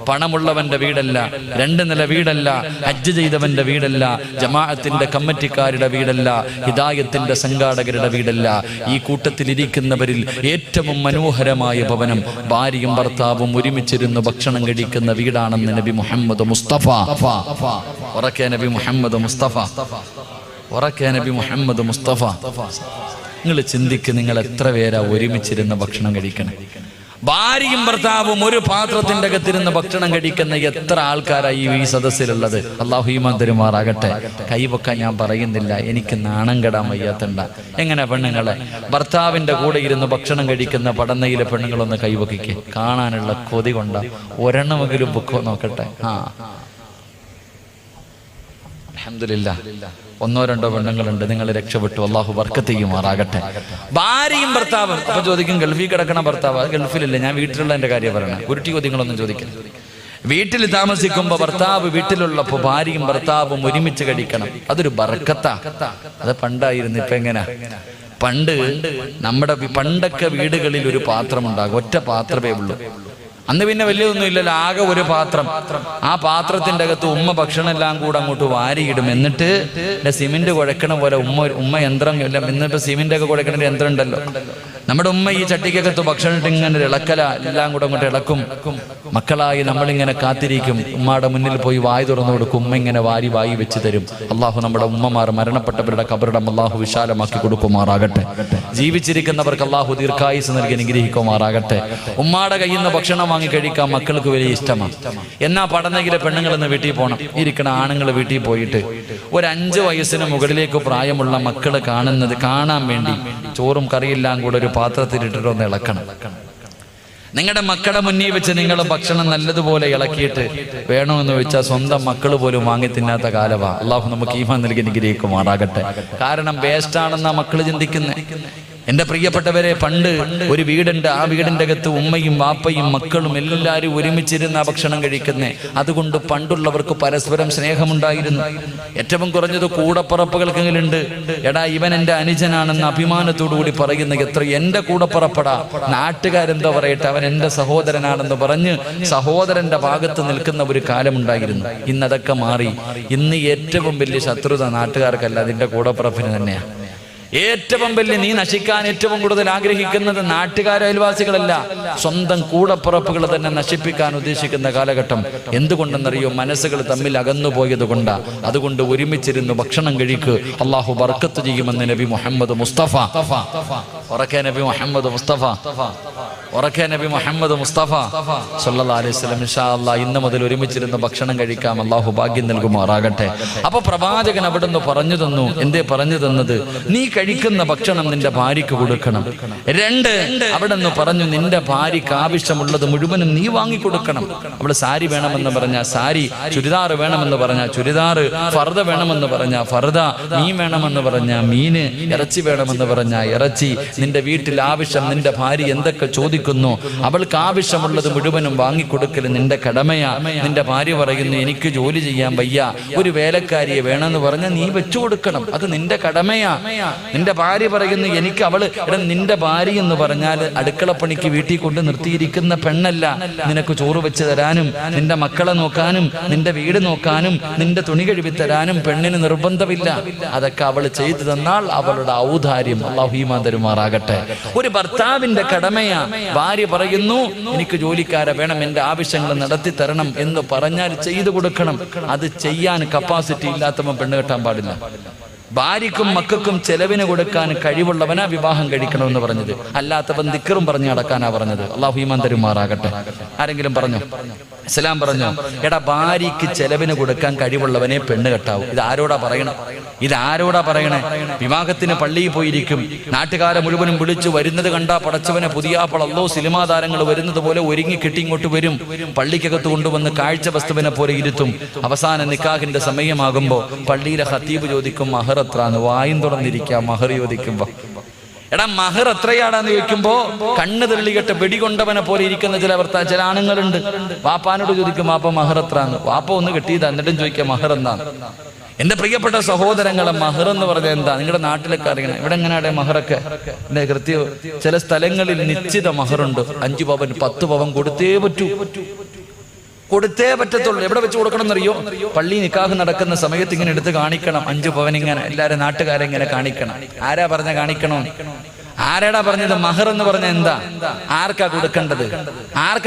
[SPEAKER 1] പണമുള്ളവന്റെ വീടല്ല, 2 നില വീടല്ല, ഹജ്ജ് ചെയ്തവന്റെ വീടല്ല, ജമാഅത്തിന്റെ കമ്മിറ്റിക്കാരുടെ വീടല്ല, ഹിദായത്തിന്റെ സംഘാടകരുടെ വീടല്ല. ഈ കൂട്ടത്തിലിരിക്കുന്നവരിൽ ഏറ്റവും മനോഹരമായ ഭവനം ഭാര്യയും ഭർത്താവും ഒരുമിച്ചിരുന്ന് ഭക്ഷണം കഴിക്കുന്ന വീടാണെന്ന് നബി മുഹമ്മദ് മുസ്തഫ. ഉറക്കെ നബി മുഹമ്മദ് മുസ്തഫ, ഉറക്കെ നബി മുഹമ്മദ് മുസ്തഫ. നിങ്ങൾ ചിന്തിക്ക്, നിങ്ങൾ എത്ര പേരാ ഒരുമിച്ചിരുന്ന് ഭക്ഷണം കഴിക്കണം? ഭാര്യയും ഭർത്താവും ഒരു പാത്രത്തിന്റെ അകത്തിരുന്ന് ഭക്ഷണം കഴിക്കുന്ന എത്ര ആൾക്കാരായി ഈ സദസ്സിലുള്ളത്? അല്ലാഹു ഈമാൻ തരുമാറാകട്ടെ. കൈവക്കാൻ ഞാൻ പറയുന്നില്ല, എനിക്ക് നാണം കെടാൻ വയ്യാത്തണ്ട. എങ്ങനെ പെണ്ണുങ്ങളെ ഭർത്താവിന്റെ കൂടെ ഇരുന്ന് ഭക്ഷണം കഴിക്കുന്ന പടന്നയിലെ പെണ്ണുങ്ങളൊന്ന് കൈവക്കിക്ക്. കാണാനുള്ള കൊതി കൊണ്ട ഒരെണ്ണമെങ്കിലും ബുക്കോ നോക്കട്ടെ. അൽഹംദുലില്ലാഹ്, 1-2 പെണ്ണുങ്ങളുണ്ട്. നിങ്ങൾ രക്ഷപ്പെട്ടു, അല്ലാഹു ബർക്കത്ത് ചെയ്യുമാറാകട്ടെ. ഭാര്യയും ഭർത്താവും. അപ്പൊ ചോദിക്കും, ഗൾഫിൽ കിടക്കണ ഭർത്താവ്? ഗൾഫിലില്ല, ഞാൻ വീട്ടിലുള്ള എന്റെ കാര്യം പറയണേ. ഉരുട്ടി ചോദ്യങ്ങളൊന്നും ചോദിക്കും. വീട്ടിൽ താമസിക്കുമ്പോ ഭർത്താവ് വീട്ടിലുള്ളപ്പോ ഭാര്യയും ഭർത്താവും ഒരുമിച്ച് കഴിക്കണം. അതൊരു ബർക്കത്താ. അത് പണ്ടായിരുന്നു, ഇപ്പൊ എങ്ങനാ? പണ്ടൊക്കെ വീടുകളിൽ ഒരു പാത്രം ഉണ്ടാകും, ഒറ്റ പാത്രമേ ഉള്ളൂ. അന്ന് പിന്നെ വലിയൊന്നും ഇല്ലല്ലോ, ആകെ ഒരു പാത്രം. ആ പാത്രത്തിന്റെ അകത്ത് ഉമ്മ ഭക്ഷണം എല്ലാം കൂടെ അങ്ങോട്ട് വാരിയിടും. എന്നിട്ട് സിമെന്റ് കുഴക്കണ പോലെ ഉമ്മ യന്ത്രം ഇല്ല, ഇന്നിപ്പോ സിമെന്റ് ഒക്കെ കുഴക്കണ ഒരു യന്ത്രം ഉണ്ടല്ലോ. നമ്മുടെ ഉമ്മ ഈ ചട്ടിക്കകത്ത് ഭക്ഷണം ഇട്ട് ഇങ്ങനെ ഇളക്കല, എല്ലാം കൂടെ അങ്ങോട്ട് ഇളക്കും. മക്കളായി നമ്മളിങ്ങനെ കാത്തിരിക്കും. ഉമ്മയുടെ മുന്നിൽ പോയി വായി തുറന്നു കൊടുക്കും. ഉമ്മ ഇങ്ങനെ വായി വെച്ച് തരും. അള്ളാഹു നമ്മുടെ ഉമ്മമാർ മരണപ്പെട്ടവരുടെ കബറിടം അള്ളാഹു വിശാലമാക്കി കൊടുക്കുമാറാകട്ടെ. ജീവിച്ചിരിക്കുന്നവർക്ക് അള്ളാഹു ദീർഘായുസ് നൽകി അനുഗ്രഹിക്കുമാറാകട്ടെ. ഉമ്മയുടെ കയ്യിൽ നിന്ന് ഭക്ഷണം വാങ്ങി കഴിക്കാൻ മക്കൾക്ക് വലിയ ഇഷ്ടമാണ്. എന്നാ പടന്നെങ്കിലെ പെണ്ണുങ്ങളെന്ന് വീട്ടിൽ പോകണം. ഇരിക്കണ ആണുങ്ങൾ വീട്ടിൽ പോയിട്ട് ഒരു 5 വയസ്സിന് മുകളിലേക്ക് പ്രായമുള്ള മക്കള് കാണാൻ വേണ്ടി ചോറും കറിയെല്ലാം കൂടെ ഒരു പാത്രത്തിലിട്ടിട്ട് ഒന്ന് ഇളക്കണം. നിങ്ങളുടെ മക്കളുടെ മുന്നിൽ വെച്ച് നിങ്ങൾ ഭക്ഷണം നല്ലതുപോലെ ഇളക്കിയിട്ട് വേണമെന്ന് വെച്ചാൽ സ്വന്തം മക്കൾ പോലും വാങ്ങി തിന്നാത്ത കാലവാ. അള്ളാഹു നമുക്ക് ഈമാൻ നൽകി അനുഗ്രഹിക്കുമാറാകട്ടെ. കാരണം വേസ്റ്റാണെന്നാ മക്കൾ ചിന്തിക്കുന്നത്. എന്റെ പ്രിയപ്പെട്ടവരെ, പണ്ട് ഒരു വീടുണ്ട്. ആ വീടിന്റെ അകത്ത് ഉമ്മയും വാപ്പയും മക്കളും എല്ലാവരും ഒരുമിച്ചിരുന്ന ഭക്ഷണം കഴിക്കുന്നേ. അതുകൊണ്ട് പണ്ടുള്ളവർക്ക് പരസ്പരം സ്നേഹമുണ്ടായിരുന്നു. ഏറ്റവും കുറഞ്ഞത് കൂടപ്പറപ്പുകൾക്കെങ്കിലുണ്ട്. എടാ, ഇവൻ എന്റെ അനുജനാണെന്ന് അഭിമാനത്തോടു കൂടി പറയുന്ന എത്ര എന്റെ കൂടപ്പറപ്പടാ. നാട്ടുകാരെന്താ പറയട്ടെ, അവൻ എന്റെ സഹോദരനാണെന്ന് പറഞ്ഞ് സഹോദരന്റെ ഭാഗത്ത് നിൽക്കുന്ന ഒരു കാലമുണ്ടായിരുന്നു. ഇന്നതൊക്കെ മാറി. ഇന്ന് ഏറ്റവും വലിയ ശത്രുത നാട്ടുകാർക്കല്ല, അതിന്റെ കൂടപ്പറപ്പിന് തന്നെയാണ്. ഏറ്റവും വലിയ നീ നശിക്കാൻ ഏറ്റവും കൂടുതൽ ആഗ്രഹിക്കുന്നത് നാട്ടുകാർ, അയൽവാസികളല്ല, സ്വന്തം കൂടപ്പുറപ്പുകൾ തന്നെ നശിപ്പിക്കാൻ ഉദ്ദേശിക്കുന്ന കാലഘട്ടം. എന്തുകൊണ്ടെന്നറിയോ? മനസ്സുകൾ തമ്മിൽ അകന്നുപോയത് കൊണ്ടാ. അതുകൊണ്ട് ഒരുമിച്ചിരുന്ന് ഭക്ഷണം കഴിക്ക്, അള്ളാഹു ബർക്കത്ത് ചെയ്യുമെന്ന് നബി മുഹമ്മദ് മുസ്തഫ. ഉറക്കെ നബി മുഹമ്മദ് മുസ്തഫ, ഉറക്കെ നബി മുഹമ്മദ് മുസ്തഫ സല്ലല്ലാഹു അലൈഹി വസല്ലം. ഇൻഷാ അല്ലാഹ് ഇന്ന് മുതൽ ഒരുമിച്ചിരുന്ന് ഭക്ഷണം കഴിക്കാം. അള്ളാഹു ഭാഗ്യം നൽകുമാറാകട്ടെ. അപ്പൊ പ്രവാചകൻ അവിടുന്ന് പറഞ്ഞു തന്നു. എന്തേ പറഞ്ഞു തന്നത്? നീ കഴിക്കുന്ന ഭക്ഷണം നിന്റെ ഭാര്യയ്ക്ക് കൊടുക്കണം. 2, അവിടുന്ന് പറഞ്ഞു, നിന്റെ ഭാര്യയ്ക്ക് ആവശ്യമുള്ളത് മുഴുവനും നീ വാങ്ങിക്കൊടുക്കണം. അവള് സാരി വേണമെന്ന് പറഞ്ഞാൽ സാരി, ചുരിദാർ വേണമെന്ന് പറഞ്ഞാൽ ചുരിദാർ, ഫർദ വേണമെന്ന് പറഞ്ഞാൽ ഫർദ, മീൻ വേണമെന്ന് പറഞ്ഞാൽ മീന്, ഇറച്ചി വേണമെന്ന് പറഞ്ഞാൽ ഇറച്ചി. നിന്റെ വീട്ടിൽ ആവശ്യം, നിന്റെ ഭാര്യ എന്തൊക്കെ ചോദിക്കുന്നു അവൾക്ക് ആവശ്യമുള്ളത് മുഴുവനും വാങ്ങിക്കൊടുക്കൽ നിന്റെ കടമയാ. നിന്റെ ഭാര്യ പറയുന്നു, എനിക്ക് ജോലി ചെയ്യാൻ വയ്യ, ഒരു വേലക്കാരിയെ വേണമെന്ന് പറഞ്ഞാൽ നീ വെച്ചു കൊടുക്കണം. അത് നിന്റെ കടമയാ. നിന്റെ ഭാര്യ പറയുന്നു, എനിക്ക് അവള്, നിന്റെ ഭാര്യ എന്ന് പറഞ്ഞാൽ അടുക്കളപ്പണിക്ക് വീട്ടിൽ കൊണ്ട് നിർത്തിയിരിക്കുന്ന പെണ്ണല്ല. നിനക്ക് ചോറ് വെച്ച് തരാനും നിന്റെ മക്കളെ നോക്കാനും നിന്റെ വീട് നോക്കാനും നിന്റെ തുണി കഴുകി തരാനും പെണ്ണിന് നിർബന്ധമില്ല. അതൊക്കെ അവൾ ചെയ്തു തന്നാൽ അവളുടെ ഔദാര്യം. അല്ലാഹു ഈമാൻ തരുമാറാകട്ടെ. ഒരു ഭർത്താവിന്റെ കടമയാ. ഭാര്യ പറയുന്നു, എനിക്ക് ജോലിക്കാരെ വേണം, എന്റെ ആവശ്യങ്ങൾ നടത്തി തരണം എന്ന് പറഞ്ഞാൽ ചെയ്തു കൊടുക്കണം. അത് ചെയ്യാൻ കപ്പാസിറ്റി ഇല്ലാത്തവൻ പെണ്ണ് കെട്ടാൻ പാടില്ല. ഭാര്യക്കും മക്കൾക്കും ചെലവിന് കൊടുക്കാൻ കഴിവുള്ളവനാ വിവാഹം കഴിക്കണമെന്ന് പറഞ്ഞത്. അല്ലാത്തവൻ ദിക്റും പറഞ്ഞു നടക്കാനാ പറഞ്ഞത്. അള്ളാഹു ഈമാൻ തരുമാറാകട്ടെ. ആരെങ്കിലും പറഞ്ഞു? ഇസ്ലാം പറഞ്ഞു, എടാ ഭാര്യയ്ക്ക് ചെലവിന് കൊടുക്കാൻ കഴിവുള്ളവനെ പെണ്ണ് കെട്ടാവൂ. ഇതാരോടാ പറയണേ? വിവാഹത്തിന് പള്ളിയിൽ പോയിരിക്കും, നാട്ടുകാരെ മുഴുവനും വിളിച്ചു വരുന്നത് കണ്ടാ പടച്ചവനെ പുതിയാപ്പളല്ലോ സിനിമാ താരങ്ങൾ വരുന്നത് പോലെ ഒരുങ്ങി കെട്ടി ഇങ്ങോട്ട് വരും, പള്ളിക്കകത്ത് കൊണ്ടുവന്ന് കാഴ്ച വസ്തുവിനെ പോലെ ഇരുത്തും. അവസാന നിക്കാഹിന്റെ സമയമാകുമ്പോ പള്ളിയിലെ ഖത്തീബ് ചോദിക്കും മഹർ എത്രാന്ന്, വായും തുറന്നിരിക്കാം മഹർ ചോദിക്കുമ്പോ. എടാ മഹർ എത്രയാടാന്ന് ചോദിക്കുമ്പോ കണ്ണ് തെള്ളികെട്ട് വെടികൊണ്ടവനെ പോലെ ഇരിക്കുന്ന ചില ആണുങ്ങളുണ്ട്. വാപ്പാനോട് ചോദിക്കും വാപ്പ മഹർ എത്രാന്ന്, വാപ്പ ഒന്ന് കെട്ടിയതാ, എന്നിട്ടും ചോദിക്കാം മഹർ എന്നാണ്. എന്റെ പ്രിയപ്പെട്ട സഹോദരങ്ങളെ, മഹർ എന്ന് പറഞ്ഞാൽ എന്താ? നിങ്ങളുടെ നാട്ടിലൊക്കെ അറിയണം. ഇവിടെ എങ്ങനെയാടെ മഹറൊക്കെ കൃത്യം? ചില സ്ഥലങ്ങളിൽ നിശ്ചിത മഹറുണ്ട്. 5 പവൻ 10 പവൻ കൊടുത്തേ പറ്റത്തുള്ളൂ. എവിടെ വെച്ച് കൊടുക്കണം എന്നറിയോ? പള്ളി നിക്കാഹ് നടക്കുന്ന സമയത്ത് ഇങ്ങനെ എടുത്ത് കാണിക്കണം. 5 പവൻ ഇങ്ങനെ എല്ലാരും നാട്ടുകാരെ ഇങ്ങനെ കാണിക്കണം. ആരാ പറഞ്ഞ കാണിക്കണം? ആരാടാ പറഞ്ഞത്? മഹർ എന്ന് പറഞ്ഞ എന്താ? ആർക്കാ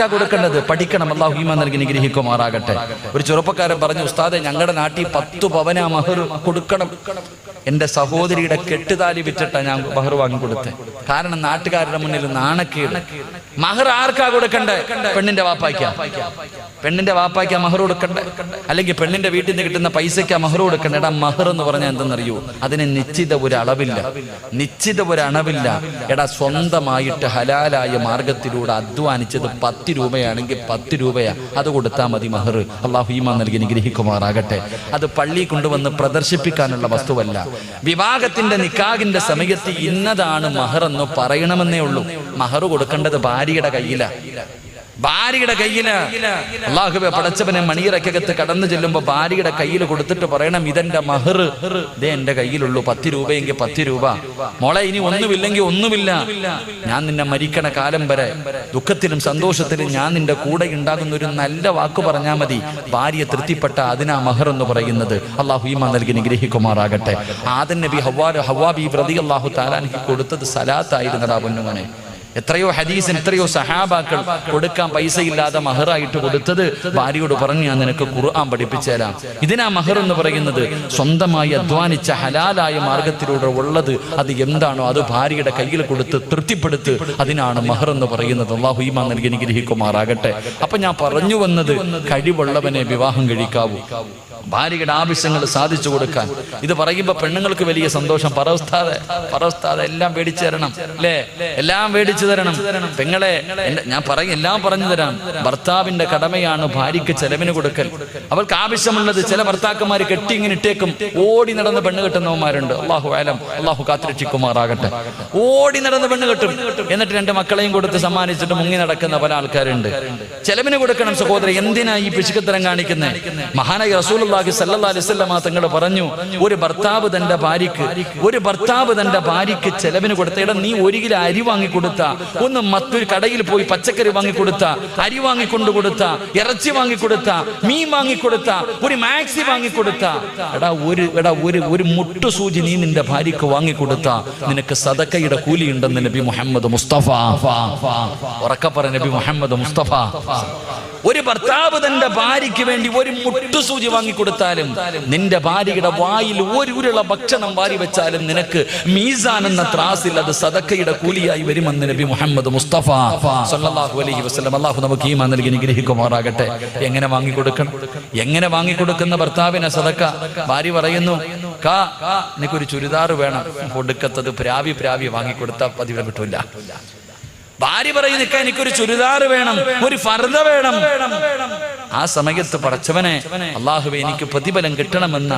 [SPEAKER 1] കൊടുക്കേണ്ടത്? പഠിക്കണം. അല്ലാഹു ഈമാൻ നൽകി നിഗ്രഹിക്കുമാറാകട്ടെ. ഒരു ചെറുപ്പക്കാരൻ പറഞ്ഞു, ഉസ്താദെ ഞങ്ങളുടെ നാട്ടിൽ 10 പവനാ മഹർ കൊടുക്കണം. എന്റെ സഹോദരിയുടെ കെട്ടുതാലി വിറ്റിട്ടാ ഞാൻ മഹർ വാങ്ങി കൊടുത്തേ. കാരണം നാട്ടുകാരുടെ മുന്നിൽ നാണക്കേട്. മഹർ ആർക്കാ കൊടുക്കണ്ടേ? പെണ്ണിന്റെ വാപ്പായ്ക്കാ മഹർ കൊടുക്കണ്ടേ? അല്ലെങ്കിൽ പെണ്ണിന്റെ വീട്ടിൽ നിന്ന് കിട്ടുന്ന പൈസയ്ക്കാ മഹർ കൊടുക്കണ്ടേ? എടാ മഹർ എന്ന് പറഞ്ഞാൽ എന്തെന്നറിയോ? അതിന് നിശ്ചിത ഒരു അളവില്ല. എടാ സ്വന്തമായിട്ട് ഹലാലായ മാർഗത്തിലൂടെ അധ്വാനിച്ചത് 10 രൂപയാണെങ്കിൽ 10 രൂപയാ, അത് കൊടുത്താൽ മതി മഹർ. അല്ലാഹു ഈമാൻ നൽകി നിഗ്രഹിക്കുമാറാകട്ടെ. അത് പള്ളി കൊണ്ടുവന്ന് പ്രദർശിപ്പിക്കാനുള്ള വസ്തുവല്ല. വിവാഹത്തിന്റെ നിക്കാഹിന്റെ സമയത്ത് ഇന്നതാണ് മഹർ എന്ന് പറയണമെന്നേ ഉള്ളൂ. മഹർ കൊടുക്കേണ്ടത് ഭാര്യയുടെ കയ്യില്. അല്ലാഹുവേ പടച്ചവനെ മണിയറക്കകത്ത് കടന്നു ചെല്ലുമ്പോ ഭാര്യയുടെ കയ്യിൽ കൊടുത്തിട്ട് പറയണം, ഇതെന്റെ മഹർ, ഇതേ എന്റെ കയ്യിലുള്ളൂ. 10 രൂപയെങ്കിൽ 10 രൂപ. മോളെ ഇനി ഒന്നുമില്ലെങ്കിൽ ഒന്നുമില്ല, ഞാൻ നിന്നെ മരിക്കണ കാലം വരെ ദുഃഖത്തിലും സന്തോഷത്തിലും ഞാൻ നിന്റെ കൂടെ ഉണ്ടാകുന്ന ഒരു നല്ല വാക്ക് പറഞ്ഞാൽ മതി. ഭാര്യ തൃപ്തിപ്പെട്ട അതിനാ മഹർ എന്ന് പറയുന്നത്. അല്ലാഹു ഈമാൻ നൽകി നിഗ്രഹിക്കുമാറാകട്ടെ. ആദം നബി ഹവ്വാ ബീവി റളിയല്ലാഹു തആല അൻഹു കൊടുത്തത് സലാത്തായിരുന്നടാ പൊന്നുമോനെ. എത്രയോ ഹദീസിന് എത്രയോ സഹാബാക്കൾ കൊടുക്കാൻ പൈസ ഇല്ലാതെ മഹറായിട്ട് കൊടുത്തത് ഭാര്യയോട് പറഞ്ഞു, ഞാൻ നിനക്ക് ഖുർആൻ പഠിപ്പിച്ചു തരാം. ഇതിനാ മഹർ എന്ന് പറയുന്നത്. സ്വന്തമായി അധ്വാനിച്ച ഹലാലായ മാർഗത്തിലൂടെ ഉള്ളത് അത് എന്താണോ അത് ഭാര്യയുടെ കയ്യിൽ കൊടുത്ത് തൃപ്തിപ്പെടുത്ത്. അതിനാണ് മഹർ എന്ന് പറയുന്നത്. അല്ലാഹു ഈമാൻ നൽകി അനുഗ്രഹിക്കുമാറാകട്ടെ. അപ്പൊ ഞാൻ പറഞ്ഞു വന്നത്, കഴിവുള്ളവനെ വിവാഹം കഴിക്കാവൂ. ഭാര്യയുടെ ആവശ്യങ്ങൾ സാധിച്ചു കൊടുക്കാൻ. ഇത് പറയുമ്പോ പെണ്ണുങ്ങൾക്ക് വലിയ സന്തോഷം. പറവസ്ഥാതെ എല്ലാം മേടിച്ചു തരണം അല്ലേ? എല്ലാം മേടിച്ചു തരണം. പെങ്ങളെ ഞാൻ എല്ലാം പറഞ്ഞു തരാം. ഭർത്താവിന്റെ കടമയാണ് ഭാര്യയ്ക്ക് ചെലവിന് കൊടുക്കൽ. അവൾക്ക് ആവശ്യമുള്ളത് ചില ഭർത്താക്കന്മാർ കെട്ടി ഇങ്ങനെ ഇട്ടേക്കും. ഓടി നടന്ന് പെണ്ണ് കെട്ടുന്നവന്മാരുണ്ട്. അല്ലാഹു ആലം, അല്ലാഹു കാത്തുരക്ഷിക്കുമാറാകട്ടെ. ഓടി നടന്ന് പെണ്ണ് കെട്ടും, എന്നിട്ട് 2 മക്കളെയും കൊടുത്ത് സമ്മാനിച്ചിട്ട് മുങ്ങി നടക്കുന്ന പല ആൾക്കാരുണ്ട്. ചെലവിന് കൊടുക്കണം സഹോദരൻ. എന്തിനാ ഈ പിശുക്കത്തരം കാണിക്കുന്നത്? മഹാനായ റസൂലുള്ളാഹി സല്ലല്ലാഹു അലൈഹി വസല്ലം തങ്ങൾ പറഞ്ഞു, ഒരു ഭർത്താവ് തന്റെ ഭാര്യയ്ക്ക് ചെലവിന് കൊടുത്ത, നീ 1 കിലോ അരി വാങ്ങിക്കൊടുത്ത, ഒന്ന് മറ്റൊരു കടയിൽ പോയി പച്ചക്കറി വാങ്ങിക്കൊടുത്ത, അരി വാങ്ങിക്കൊണ്ടു കൊടുത്ത, ഇറച്ചി വാങ്ങിക്കൊടുത്ത, മീൻ വാങ്ങിക്കൊടുത്ത, ഒരു മാക്സി വാങ്ങിക്കൊടുത്ത, ഒരു മുട്ടുസൂചി നീ നിന്റെ ഭാര്യയ്ക്ക് വാങ്ങിക്കൊടുത്ത, നിനക്ക് സദക്കയുടെ കൂലി ഉണ്ടെന്ന് നബി മുഹമ്മദ് മുസ്തഫ. ഉറക്കപ്പറ നബി മുഹമ്മദ് മുസ്തഫ. ഒരു ഭർത്താവ് തന്റെ ഭാര്യയ്ക്ക് വേണ്ടി ഒരു മുട്ടുസൂചി വാങ്ങിക്കൊടുത്താലും, നിന്റെ ഭാര്യയുടെ വായിൽ 1 ഉരുള ഭക്ഷണം വാരി വെച്ചാലും നിനക്ക് മീസാൻ എന്ന ത്രാസിൽ അത് സദക്കയുടെ കൂലിയായി വരുമെന്ന് നബി മുഹമ്മദ് മുസ്തഫ സല്ലല്ലാഹു അലൈഹി വസല്ലം. അല്ലാഹു നമുക്ക് ഈമാൻ നൽകി അനുഗ്രഹിക്കുമാറാകട്ടെ. എങ്ങനെ വാങ്ങിക്കൊടുക്കുന്ന ഭർത്താവിനെ സദക്ക? ഭാര്യ പറയുന്നു, എനിക്കൊരു ചുരിദാർ വേണം. കൊടുക്കത്തത് പ്രാവി വാങ്ങിക്കൊടുത്താൽ പതിവ് കിട്ടില്ല. ഭാര്യ പറയുന്നു, എനിക്കൊരു ചുരിദാർ വേണം, ഒരു ഫർദ വേണം. ആ സമയത്ത് പടച്ചവനെ, അല്ലാഹുവേ എനിക്ക് പ്രതിഫലം കിട്ടണമെന്ന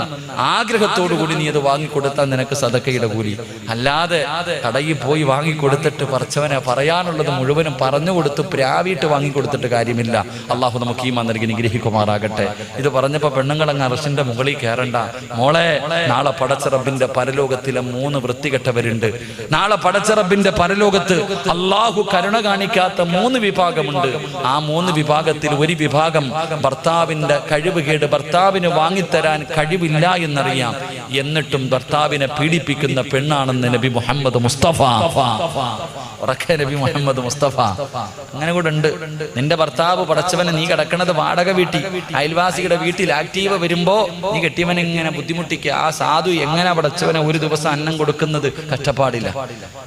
[SPEAKER 1] ആഗ്രഹത്തോടുകൂടി നീ അത് വാങ്ങിക്കൊടുത്താൽ നിനക്ക് സദക്കയുടെ കൂലി. അല്ലാതെ കടയിൽ പോയി വാങ്ങിക്കൊടുത്തിട്ട് പടച്ചവനെ പറയാനുള്ളത് മുഴുവനും പറഞ്ഞുകൊടുത്ത് പ്രാവിയിട്ട് വാങ്ങിക്കൊടുത്തിട്ട് കാര്യമില്ല. അല്ലാഹു നമുക്ക് ഈമാൻ നൽകി അനുഗ്രഹിക്കുമാറാകട്ടെ. ഇത് പറഞ്ഞപ്പോ പെണ്ണുങ്ങളങ്ങ് അർശിന്റെ മുകളിൽ കയറണ്ട. മോളെ, നാളെ പടച്ച റബ്ബിന്റെ പരലോകത്തിലെ 3 വൃത്തികെട്ടവരുണ്ട്. നാളെ പടച്ച റബ്ബിന്റെ പരലോകത്ത് അല്ലാഹു കരുണ കാണിക്കാത്ത 3 വിഭാഗമുണ്ട്. ആ 3 വിഭാഗത്തിൽ ഒരു വിഭാഗം ഭർത്താവിന്റെ കഴിവുകേട്, ഭർത്താവിന് വാങ്ങിത്തരാൻ കഴിവില്ല എന്നറിയാം, എന്നിട്ടും ഭർത്താവിനെ പീഡിപ്പിക്കുന്ന പെണ്ണാണെന്ന് നബി മുഹമ്മദ് മുസ്തഫ. ഉറക്കെ നബി മുഹമ്മദ് മുസ്തഫ. അങ്ങനെ കൂടെ ഉണ്ട്. നിന്റെ ഭർത്താവ് പടച്ചവനെ നീ കിടക്കണത് വാടക വീട്ടിൽ, അയൽവാസിയുടെ വീട്ടിൽ ആക്റ്റീവ് വരുമ്പോ നീ കെട്ടിയവനെ ഇങ്ങനെ ബുദ്ധിമുട്ടിക്കുക. ആ സാധു എങ്ങനെ പടച്ചവനെ ഒരു ദിവസം അന്നം കൊടുക്കുന്നത് കഷ്ടപ്പാടില്ല.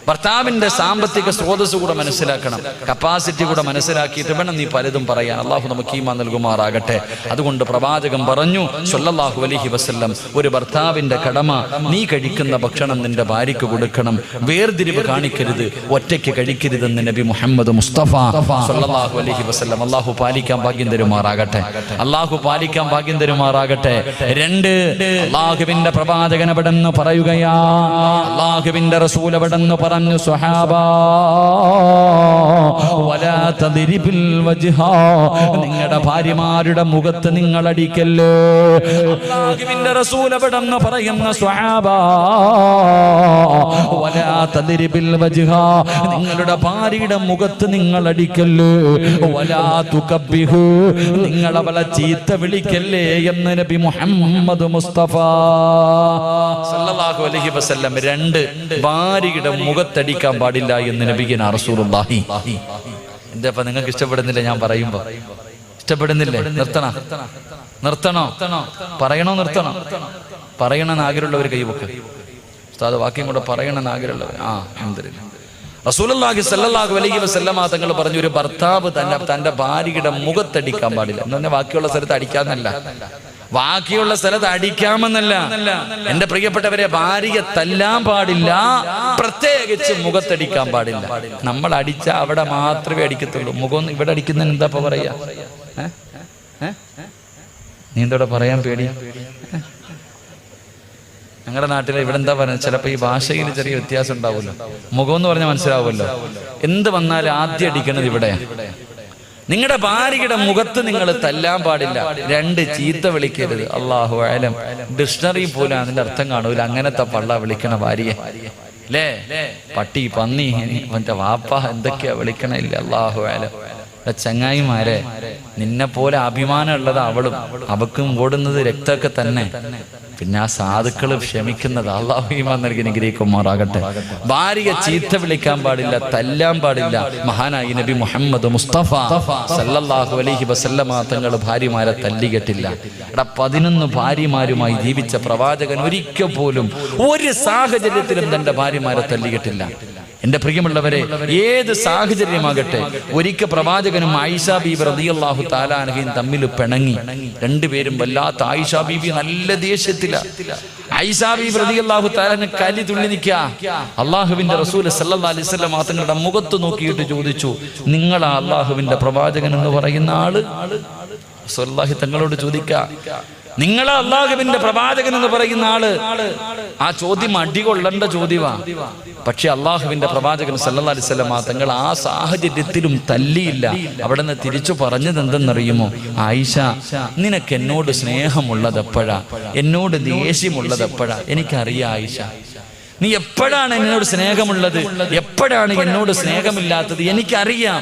[SPEAKER 1] ഭർത്താവിന്റെ സാമ്പത്തിക സ്രോതസ് കൂടെ മനസ്സിലാക്കണം, കപ്പാസിറ്റി കൂടെ മനസ്സിലാക്കിയിട്ട് വേണം നീ പലതും പറയാൻ. അള്ളാഹു നമുക്ക് ഈമാൻ നൽകുമാറാകട്ടെ. അതുകൊണ്ട് പ്രവാചകൻ പറഞ്ഞു സ്വല്ലല്ലാഹു അലൈഹി വസല്ലം, ഒരു ഭർത്താവിന്റെ കടമ നീ കഴിക്കുന്ന ഭക്ഷണം നിന്റെ ഭാര്യയ്ക്ക് കൊടുക്കണം, വേർതിരിവ് കാണിക്കരുത്, ഒറ്റയ്ക്ക് കഴിക്കരുതെന്ന് നബി മുഹമ്മദ് മുസ്തഫ സ്വല്ലല്ലാഹു അലൈഹി വസല്ലം. അള്ളാഹു പാലിക്കാൻ ഭാഗ്യം തരുമാറാകട്ടെ. അള്ളാഹു പാലിക്കാൻ ഭാഗ്യം തരുമാറാകട്ടെ. 2, അള്ളാഹുവിന്റെ പ്രവാചകൻ അവിടെന്ന് പറയുകയാ, അള്ളാഹുവിന്റെ റസൂൽ അവിടെന്ന് പറഞ്ഞു, സ്വഹാബാ വലാ തദ്രിബിൽ വജ്ഹ, നിങ്ങളുടെ ഭാര്യമാരുടെ മുഖത്ത് നിങ്ങൾ അടിക്കല്ലേ. അള്ളാഹുവിന്റെ റസൂൽ അവിടെന്ന് പറയുന്ന സ്വഹാബാ വലാ തദ്രിബിൽ വജ്ഹ, നിങ്ങളുടെ ഭാര്യയുടെ മുഖത്ത് നിങ്ങൾ അടിക്കല്ലേ. വലാ തുകബ്ബിഹു, നിങ്ങൾ അവളെ ചീത്ത വിളിക്കല്ലേ എന്ന് നബി മുഹമ്മദ് മുസ്തഫ സല്ലല്ലാഹു അലൈഹി വസല്ലം. 2, ഭാര്യയുടെ മുഖത്തടിക്കാൻ പാടില്ല എന്ന് നബിയുനാ റസൂലുള്ളാഹി. എന്താ ഇപ്പൊ നിങ്ങൾക്ക് ഇഷ്ടപ്പെടുന്നില്ല ഞാൻ പറയുമ്പോ? ഇഷ്ടപ്പെടുന്നില്ലേ? നിർത്തണോ? പറയണോ? നിർത്തണോ? പറയണമെന്ന് ആഗ്രഹമുള്ളവർ കൈവക്ക്. ഉസ്താദ് വാക്യം കൂടെ പറയണമെന്ന് ആഗ്രഹമുള്ളവർ. അൽഹംദുലില്ലാഹ്. റസൂലുള്ളാഹി സ്വല്ലല്ലാഹു അലൈഹി വസല്ലമ തങ്ങൾ പറഞ്ഞു, ഒരു ഭർത്താവ് തന്റെ ഭാര്യയുടെ മുഖത്തടിക്കാൻ പാടില്ല എന്ന് പറഞ്ഞാൽ ബാക്കിയുള്ള സ്ഥലത്ത് അടിക്കാമെന്നല്ല, ബാക്കിയുള്ള സ്ഥലത്ത് അടിക്കാമെന്നല്ല. എന്റെ പ്രിയപ്പെട്ടവരെ, ഭാര്യയെ തല്ലാൻ പാടില്ല, പ്രത്യേകിച്ച് മുഖത്തടിക്കാൻ പാടില്ല. നമ്മൾ അടിച്ച അവിടെ മാത്രമേ അടിക്കത്തുള്ളൂ. മുഖം ഇവിടെ അടിക്കുന്നതിന് എന്താ പറയാ? നീ എന്തോടെ പറയാൻ പേടി? ഞങ്ങളുടെ നാട്ടിലെ ഇവിടെ എന്താ പറയുന്നത്, ചിലപ്പോൾ ഈ ഭാഷയിൽ ചെറിയ വ്യത്യാസം ഉണ്ടാവുമല്ലോ. മുഖം എന്ന് പറഞ്ഞാൽ മനസ്സിലാവുമല്ലോ. എന്ത് വന്നാലും ആദ്യം അടിക്കുന്നത് ഇവിടെയാണ്. നിങ്ങളുടെ ഭാര്യയുടെ മുഖത്ത് നിങ്ങൾ തല്ലാൻ പാടില്ല. 2, ചീത്ത വിളിക്കരുത്. അല്ലാഹു അലം, ഡിക്ഷണറി പോലും അതിന്റെ അർത്ഥം കാണൂല അങ്ങനത്തെ പള്ള വിളിക്കണ ഭാര്യയെ അല്ലേ. പട്ടി, പന്നി, മറ്റേ വാപ്പ എന്തൊക്കെയാ വിളിക്കണില്ല. അല്ലാഹു അലം. ചങ്ങായിമാരെ, നിന്നെ പോലെ അഭിമാനം ഉള്ളത് അവളും, അവക്കും ഓടുന്നത് രക്തമൊക്കെ തന്നെ. പിന്നെ ആ സാധുക്കള് ക്ഷമിക്കുന്നത്. അല്ലാഹു ഈമാൻ നൽകി അനുഗ്രഹിക്കുമാറാകട്ടെ. ഭാര്യയെ ചീത്ത വിളിക്കാൻ പാടില്ല, തല്ലാൻ പാടില്ല. മഹാനായി നബി മുഹമ്മദ് മുസ്തഫ സല്ലല്ലാഹു അലൈഹി വസല്ലമ തങ്ങൾ ഭാര്യമാരെ തല്ലികെട്ടില്ല. 11 ഭാര്യമാരുമായി ജീവിച്ച പ്രവാചകൻ ഒരിക്കൽ പോലും ഒരു സാഹചര്യത്തിലും തന്റെ ഭാര്യമാരെ തല്ലികെട്ടില്ല. എന്റെ പ്രിയമുള്ളവരെ, ഏത് സാഹചര്യമാകട്ടെ, ഒരിക്കൽ പ്രവാചകനും ആയിഷ ബീബി റളിയല്ലാഹു തആല അൻഹയും തമ്മിൽ പിണങ്ങി. 2 പേരും വല്ലാത്ത, ആയിഷ ബീബി നല്ല ദേഷ്യത്തില. ആയിഷ ബീബി റളിയല്ലാഹു തആല കലി തുള്ളി നിൽക്കുക. അള്ളാഹുവിന്റെ റസൂൽ സല്ലല്ലാഹു അലൈഹി വസല്ലം തങ്ങളുടെ മുഖത്ത് നോക്കിയിട്ട് ചോദിച്ചു, നിങ്ങളാ അള്ളാഹുവിന്റെ പ്രവാചകൻ എന്ന് പറയുന്ന ആള്? റസൂലുള്ളാഹി തങ്ങളോട് ചോദിക്കുക, നിങ്ങളാ അള്ളാഹുവിന്റെ പ്രവാചകൻ എന്ന് പറയുന്ന ആള്? ആ ചോദ്യം അടികൊള്ളേണ്ട ചോദ്യമാ. പക്ഷെ അള്ളാഹുവിന്റെ പ്രവാചകൻ സല്ലല്ലാഹു അലൈഹി വസല്ലം തങ്ങൾ ആ സാഹചര്യത്തിലും തല്ലിയില്ല. അവിടെ നിന്ന് തിരിച്ചു പറഞ്ഞത് എന്തെന്നറിയുമോ? ആയിഷ, നിനക്ക് എന്നോട് സ്നേഹമുള്ളത് എപ്പോഴാ, എന്നോട് ദേഷ്യമുള്ളത് എപ്പോഴാ? എനിക്കറിയാം ആയിഷ, നീ എപ്പോഴാണ് എന്നോട് സ്നേഹമുള്ളത്, എപ്പോഴാണ് എന്നോട് സ്നേഹമില്ലാത്തത്, എനിക്കറിയാം.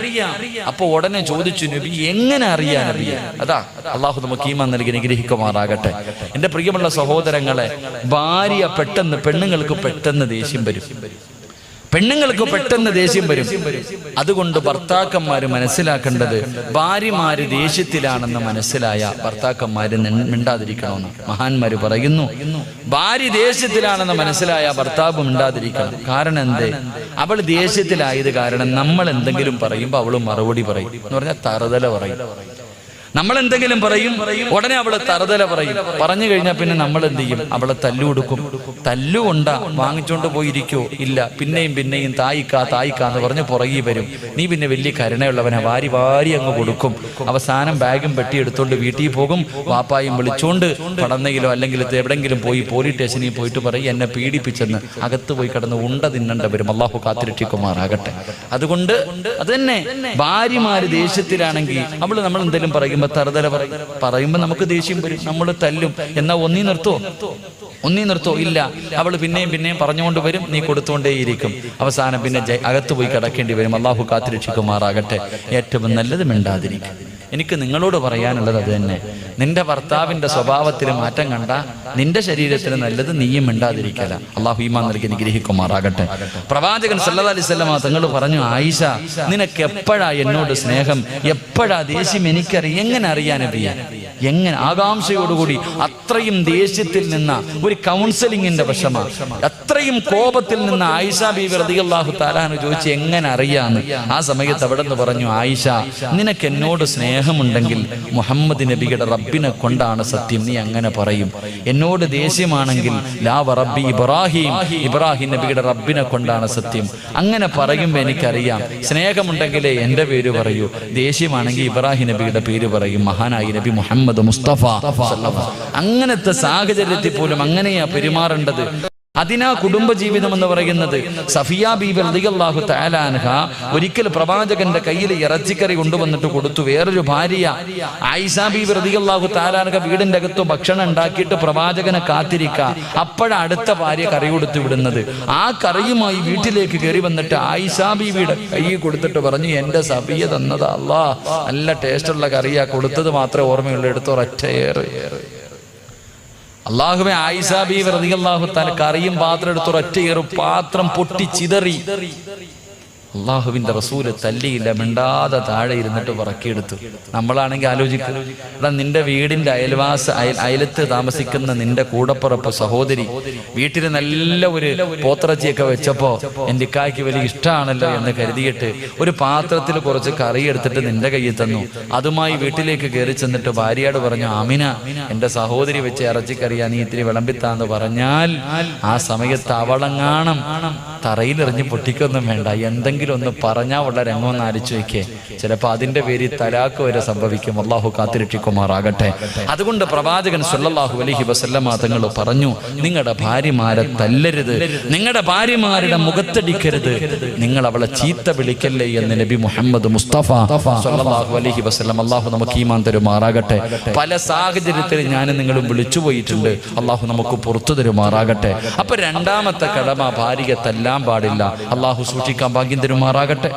[SPEAKER 1] അപ്പൊ ഉടനെ ചോദിച്ചു, നബി എങ്ങനെ അറിയാൻ നബിയെ? അതാ അള്ളാഹു നമുക്ക് ഈമാൻ നൽകി അനുഗ്രഹിക്കുമാറാകട്ടെ. എന്റെ പ്രിയമുള്ള സഹോദരങ്ങളെ, ഭാര്യ പെട്ടെന്ന്, പെണ്ണുങ്ങൾക്ക് പെട്ടെന്ന് ദേഷ്യം വരും. പെണ്ണുങ്ങൾക്ക് പെട്ടെന്ന് ദേഷ്യം വരും. അതുകൊണ്ട് ഭർത്താക്കന്മാര് മനസ്സിലാക്കേണ്ടത്, ഭാര്യമാര് ദേഷ്യത്തിലാണെന്ന് മനസ്സിലായ ഭർത്താക്കന്മാര് മിണ്ടാതിരിക്കണമെന്ന് മഹാന്മാര് പറയുന്നു. ഭാര്യ ദേഷ്യത്തിലാണെന്ന് മനസ്സിലായ ഭർത്താവ് മിണ്ടാതിരിക്കണം. കാരണം എന്തേ? അവൾ ദേഷ്യത്തിലായത് കാരണം നമ്മൾ എന്തെങ്കിലും പറയുമ്പോൾ അവള് മറുപടി പറയും. എന്ന് പറഞ്ഞാൽ തറുതല പറയും. നമ്മൾ എന്തെങ്കിലും പറയും, ഉടനെ അവള് തറുതല പറയും. പറഞ്ഞു കഴിഞ്ഞാൽ പിന്നെ നമ്മൾ എന്ത് ചെയ്യും? അവളെ തല്ലുകൊടുക്കും. തല്ലുകൊണ്ടാ വാങ്ങിച്ചോണ്ട് പോയിരിക്കോ? ഇല്ല. പിന്നെയും തായിക്കാന്ന് പറഞ്ഞ് പുറകെ വരും. നീ പിന്നെ വലിയ കരുണയുള്ളവനെ, വാരി അങ്ങ് കൊടുക്കും. അവസാനം ബാഗും പെട്ടി എടുത്തോണ്ട് വീട്ടിൽ പോകും. വാപ്പായും വിളിച്ചോണ്ട് പടന്നയിലോ അല്ലെങ്കിൽ എവിടെങ്കിലും പോയി പോലീസ് സ്റ്റേഷനിൽ പോയിട്ട് പറയും, എന്നെ പീഡിപ്പിച്ചെന്ന്. അകത്ത് പോയി കിടന്ന് ഉണ്ട തിന്നണ്ട വരും. അള്ളാഹു കാത്തിരക്ഷിക്കുമാറാകട്ടെ. അതുകൊണ്ട് അത് തന്നെ, ഭാര്യമാര് ദേഷ്യത്തിലാണെങ്കിൽ നമ്മൾ എന്തെങ്കിലും പറയും, തറുതല പറയുമ്പോ നമുക്ക് ദേഷ്യം വരും, നമ്മൾ തല്ലും. എന്നാ ഒന്നീ നിർത്തുവോ? ഒന്നീ നിർത്തോ? ഇല്ല. അവൾ പിന്നെയും പറഞ്ഞുകൊണ്ട് വരും, നീ കൊടുത്തുകൊണ്ടേയിരിക്കും. അവസാനം പിന്നെ അകത്ത് പോയി കിടക്കേണ്ടി വരും. അള്ളാഹു കാത്തിരക്ഷിക്കുമാറാകട്ടെ. ഏറ്റവും നല്ലത് മിണ്ടാതിരിക്കും. എനിക്ക് നിങ്ങളോട് പറയാനുള്ളത് അത് തന്നെ. നിന്റെ ഭർത്താവിന്റെ സ്വഭാവത്തിൽ മാറ്റം കണ്ട നിന്റെ ശരീരത്തിന് നല്ലത് നീയും മിണ്ടാതിരിക്കല. അള്ളാഹു ഈമാൻ നൽകി നിഗ്രഹിക്കുമാറാകട്ടെ. പ്രവാചകൻ സല്ലല്ലാഹു അലൈഹി വസല്ലം തങ്ങൾ പറഞ്ഞു, ആയിഷ, നിനക്ക് എപ്പോഴാ എന്നോട് സ്നേഹം, എപ്പോഴാ ദേഷ്യം എനിക്കറിയാം. എങ്ങനെ അറിയാൻ നബിയെ? എങ്ങനെ? ആകാംക്ഷയോടുകൂടി അത്രയും ദേഷ്യത്തിൽ നിന്ന ഒരു കൗൺസിലിങ്ങിന്റെ വശമാണ്, അത്രയും കോപത്തിൽ നിന്ന് ആയിഷ ബീവി റളിയല്ലാഹു തആല അൻഹ ചോദിച്ചു, എങ്ങനെ അറിയാന്ന്. ആ സമയത്ത് അവിടെ നിന്ന് പറഞ്ഞു, ആയിഷ, നിനക്ക് എന്നോട് സ്നേഹമുണ്ടെങ്കിൽ മുഹമ്മദ് നബിയുടെ റബ്ബിനെ കൊണ്ടാണ് സത്യം, നീ അങ്ങനെ പറയും. എന്നോട് ദേഷ്യമാണെങ്കിൽ ലാ റബ്ബി ഇബ്രാഹിം, ഇബ്രാഹിം നബിയുടെ റബ്ബിനെ കൊണ്ടാണ് സത്യം. അങ്ങനെ പറയുമ്പോൾ എനിക്കറിയാം. സ്നേഹമുണ്ടെങ്കിലേ എൻ്റെ പേര് പറയൂ, ദേഷ്യമാണെങ്കിൽ ഇബ്രാഹിം നബിയുടെ പേര് പറയും. മഹാനായി നബി മുഹമ്മദ് മുസ്തഫ. അങ്ങനത്തെ സാഹചര്യത്തിൽ പോലും അങ്ങനെയാ പെരുമാറേണ്ടത്. അതിനാ കുടുംബജീവിതം എന്ന് പറയുന്നത്. സഫിയ ബീബി റളിയല്ലാഹു തആല അൻഹ ഒരിക്കൽ പ്രവാചകന്റെ കയ്യിൽ ഇറച്ചിക്കറി കൊണ്ടുവന്നിട്ട് കൊടുത്തു. വേറൊരു ഭാര്യ ആയിഷ ബീബി റളിയല്ലാഹു തആല അൻഹ വീടിന്റെ അകത്ത് ഭക്ഷണം ഉണ്ടാക്കിയിട്ട് പ്രവാചകനെ കാത്തിരിക്കുക. അപ്പോഴാണ് അടുത്ത ഭാര്യ കറി കൊടുത്തു വിടുന്നത്. ആ കറിയുമായി വീട്ടിലേക്ക് കയറി വന്നിട്ട് ആയിഷ ബീവിയുടെ കൈ കൊടുത്തിട്ട് പറഞ്ഞു, എന്റെ സഫിയ തന്നതാ, അല്ലാഹ് നല്ല ടേസ്റ്റുള്ള കറിയാ, കൊടുത്തത് മാത്രമേ ഓർമ്മയുള്ളൂ, എടുത്തോ ഒറ്റയേറെ. അള്ളാഹുവേ, ആയിഷ ബീവി റളിയല്ലാഹു തആല കറിയും പാത്രം എടുത്തു, ഒറ്റയേറും പാത്രം പൊട്ടി ചിതറി. അള്ളാഹുവിന്റെ റസൂല് തല്ലിയില്ല, മിണ്ടാതെ താഴെ ഇരുന്നിട്ട് പറക്കിയെടുത്തു. നമ്മളാണെങ്കിൽ ആലോചിക്കും, എടാ നിന്റെ വീടിന്റെ അയലത്ത് താമസിക്കുന്ന നിന്റെ കൂടപ്പുറപ്പ് സഹോദരി വീട്ടിൽ നല്ല ഒരു പോത്തിറച്ചിയൊക്കെ വെച്ചപ്പോ എൻ്റെ ഇക്കായ്ക്ക് വലിയ ഇഷ്ടമാണല്ലോ എന്ന് കരുതിയിട്ട് ഒരു പാത്രത്തിൽ കുറച്ച് കറി എടുത്തിട്ട് നിന്റെ കയ്യിൽ തന്നു. അതുമായി വീട്ടിലേക്ക് കയറി ചെന്നിട്ട് ഭാര്യയോട് പറഞ്ഞു, ആമിന, എൻ്റെ സഹോദരി വെച്ച് ഇറച്ചിക്കറിയാ, നീ ഇത്തിരി വിളമ്പിത്താന്ന് പറഞ്ഞാൽ ആ സമയത്ത് അവളങ്ങാണം തറയിലെറിഞ്ഞ് പൊട്ടിക്കൊന്നും വേണ്ട, എന്തെങ്കിലും ഒന്ന് പറഞ്ഞാൽ ഉള്ള രംഗമൊന്ന് ആലോചിച്ച് വയ്ക്കേ. ചിലപ്പോൾ അതിന്റെ പേരിൽ തലാക്ക് വരെ സംഭവിക്കും. അള്ളാഹു കാത്തിരക്ഷിക്കുമാറാകട്ടെ. അതുകൊണ്ട് പ്രവാചകൻ സല്ലല്ലാഹു അലൈഹി വസല്ലമ തങ്ങൾ പറഞ്ഞു, നിങ്ങളുടെ ഭാര്യമാരെ തല്ലരുത്, നിങ്ങളുടെ ഭാര്യമാരുടെ മുഖത്തടിക്കരുത്, നിങ്ങൾ അവളെ ചീത്ത വിളിക്കല്ലേ എന്ന് നബി മുഹമ്മദ് മുസ്തഫ സല്ലല്ലാഹു അലൈഹി വസല്ലം. അള്ളാഹു നമുക്ക് ഈമാൻ തരുമാറാകട്ടെ. പല സാഹചര്യത്തിൽ ഞാനും നിങ്ങളും വിളിച്ചുപോയിട്ടുണ്ട്. അള്ളാഹു നമുക്ക് പുറത്തു തരുമാറാകട്ടെ. അപ്പൊ രണ്ടാമത്തെ കടമ, ഭാര്യയെ തല്ലാൻ പാടില്ല. അള്ളാഹു സൂക്ഷിക്കാൻ ഭാഗ്യം തരുമാറാകട്ടെ.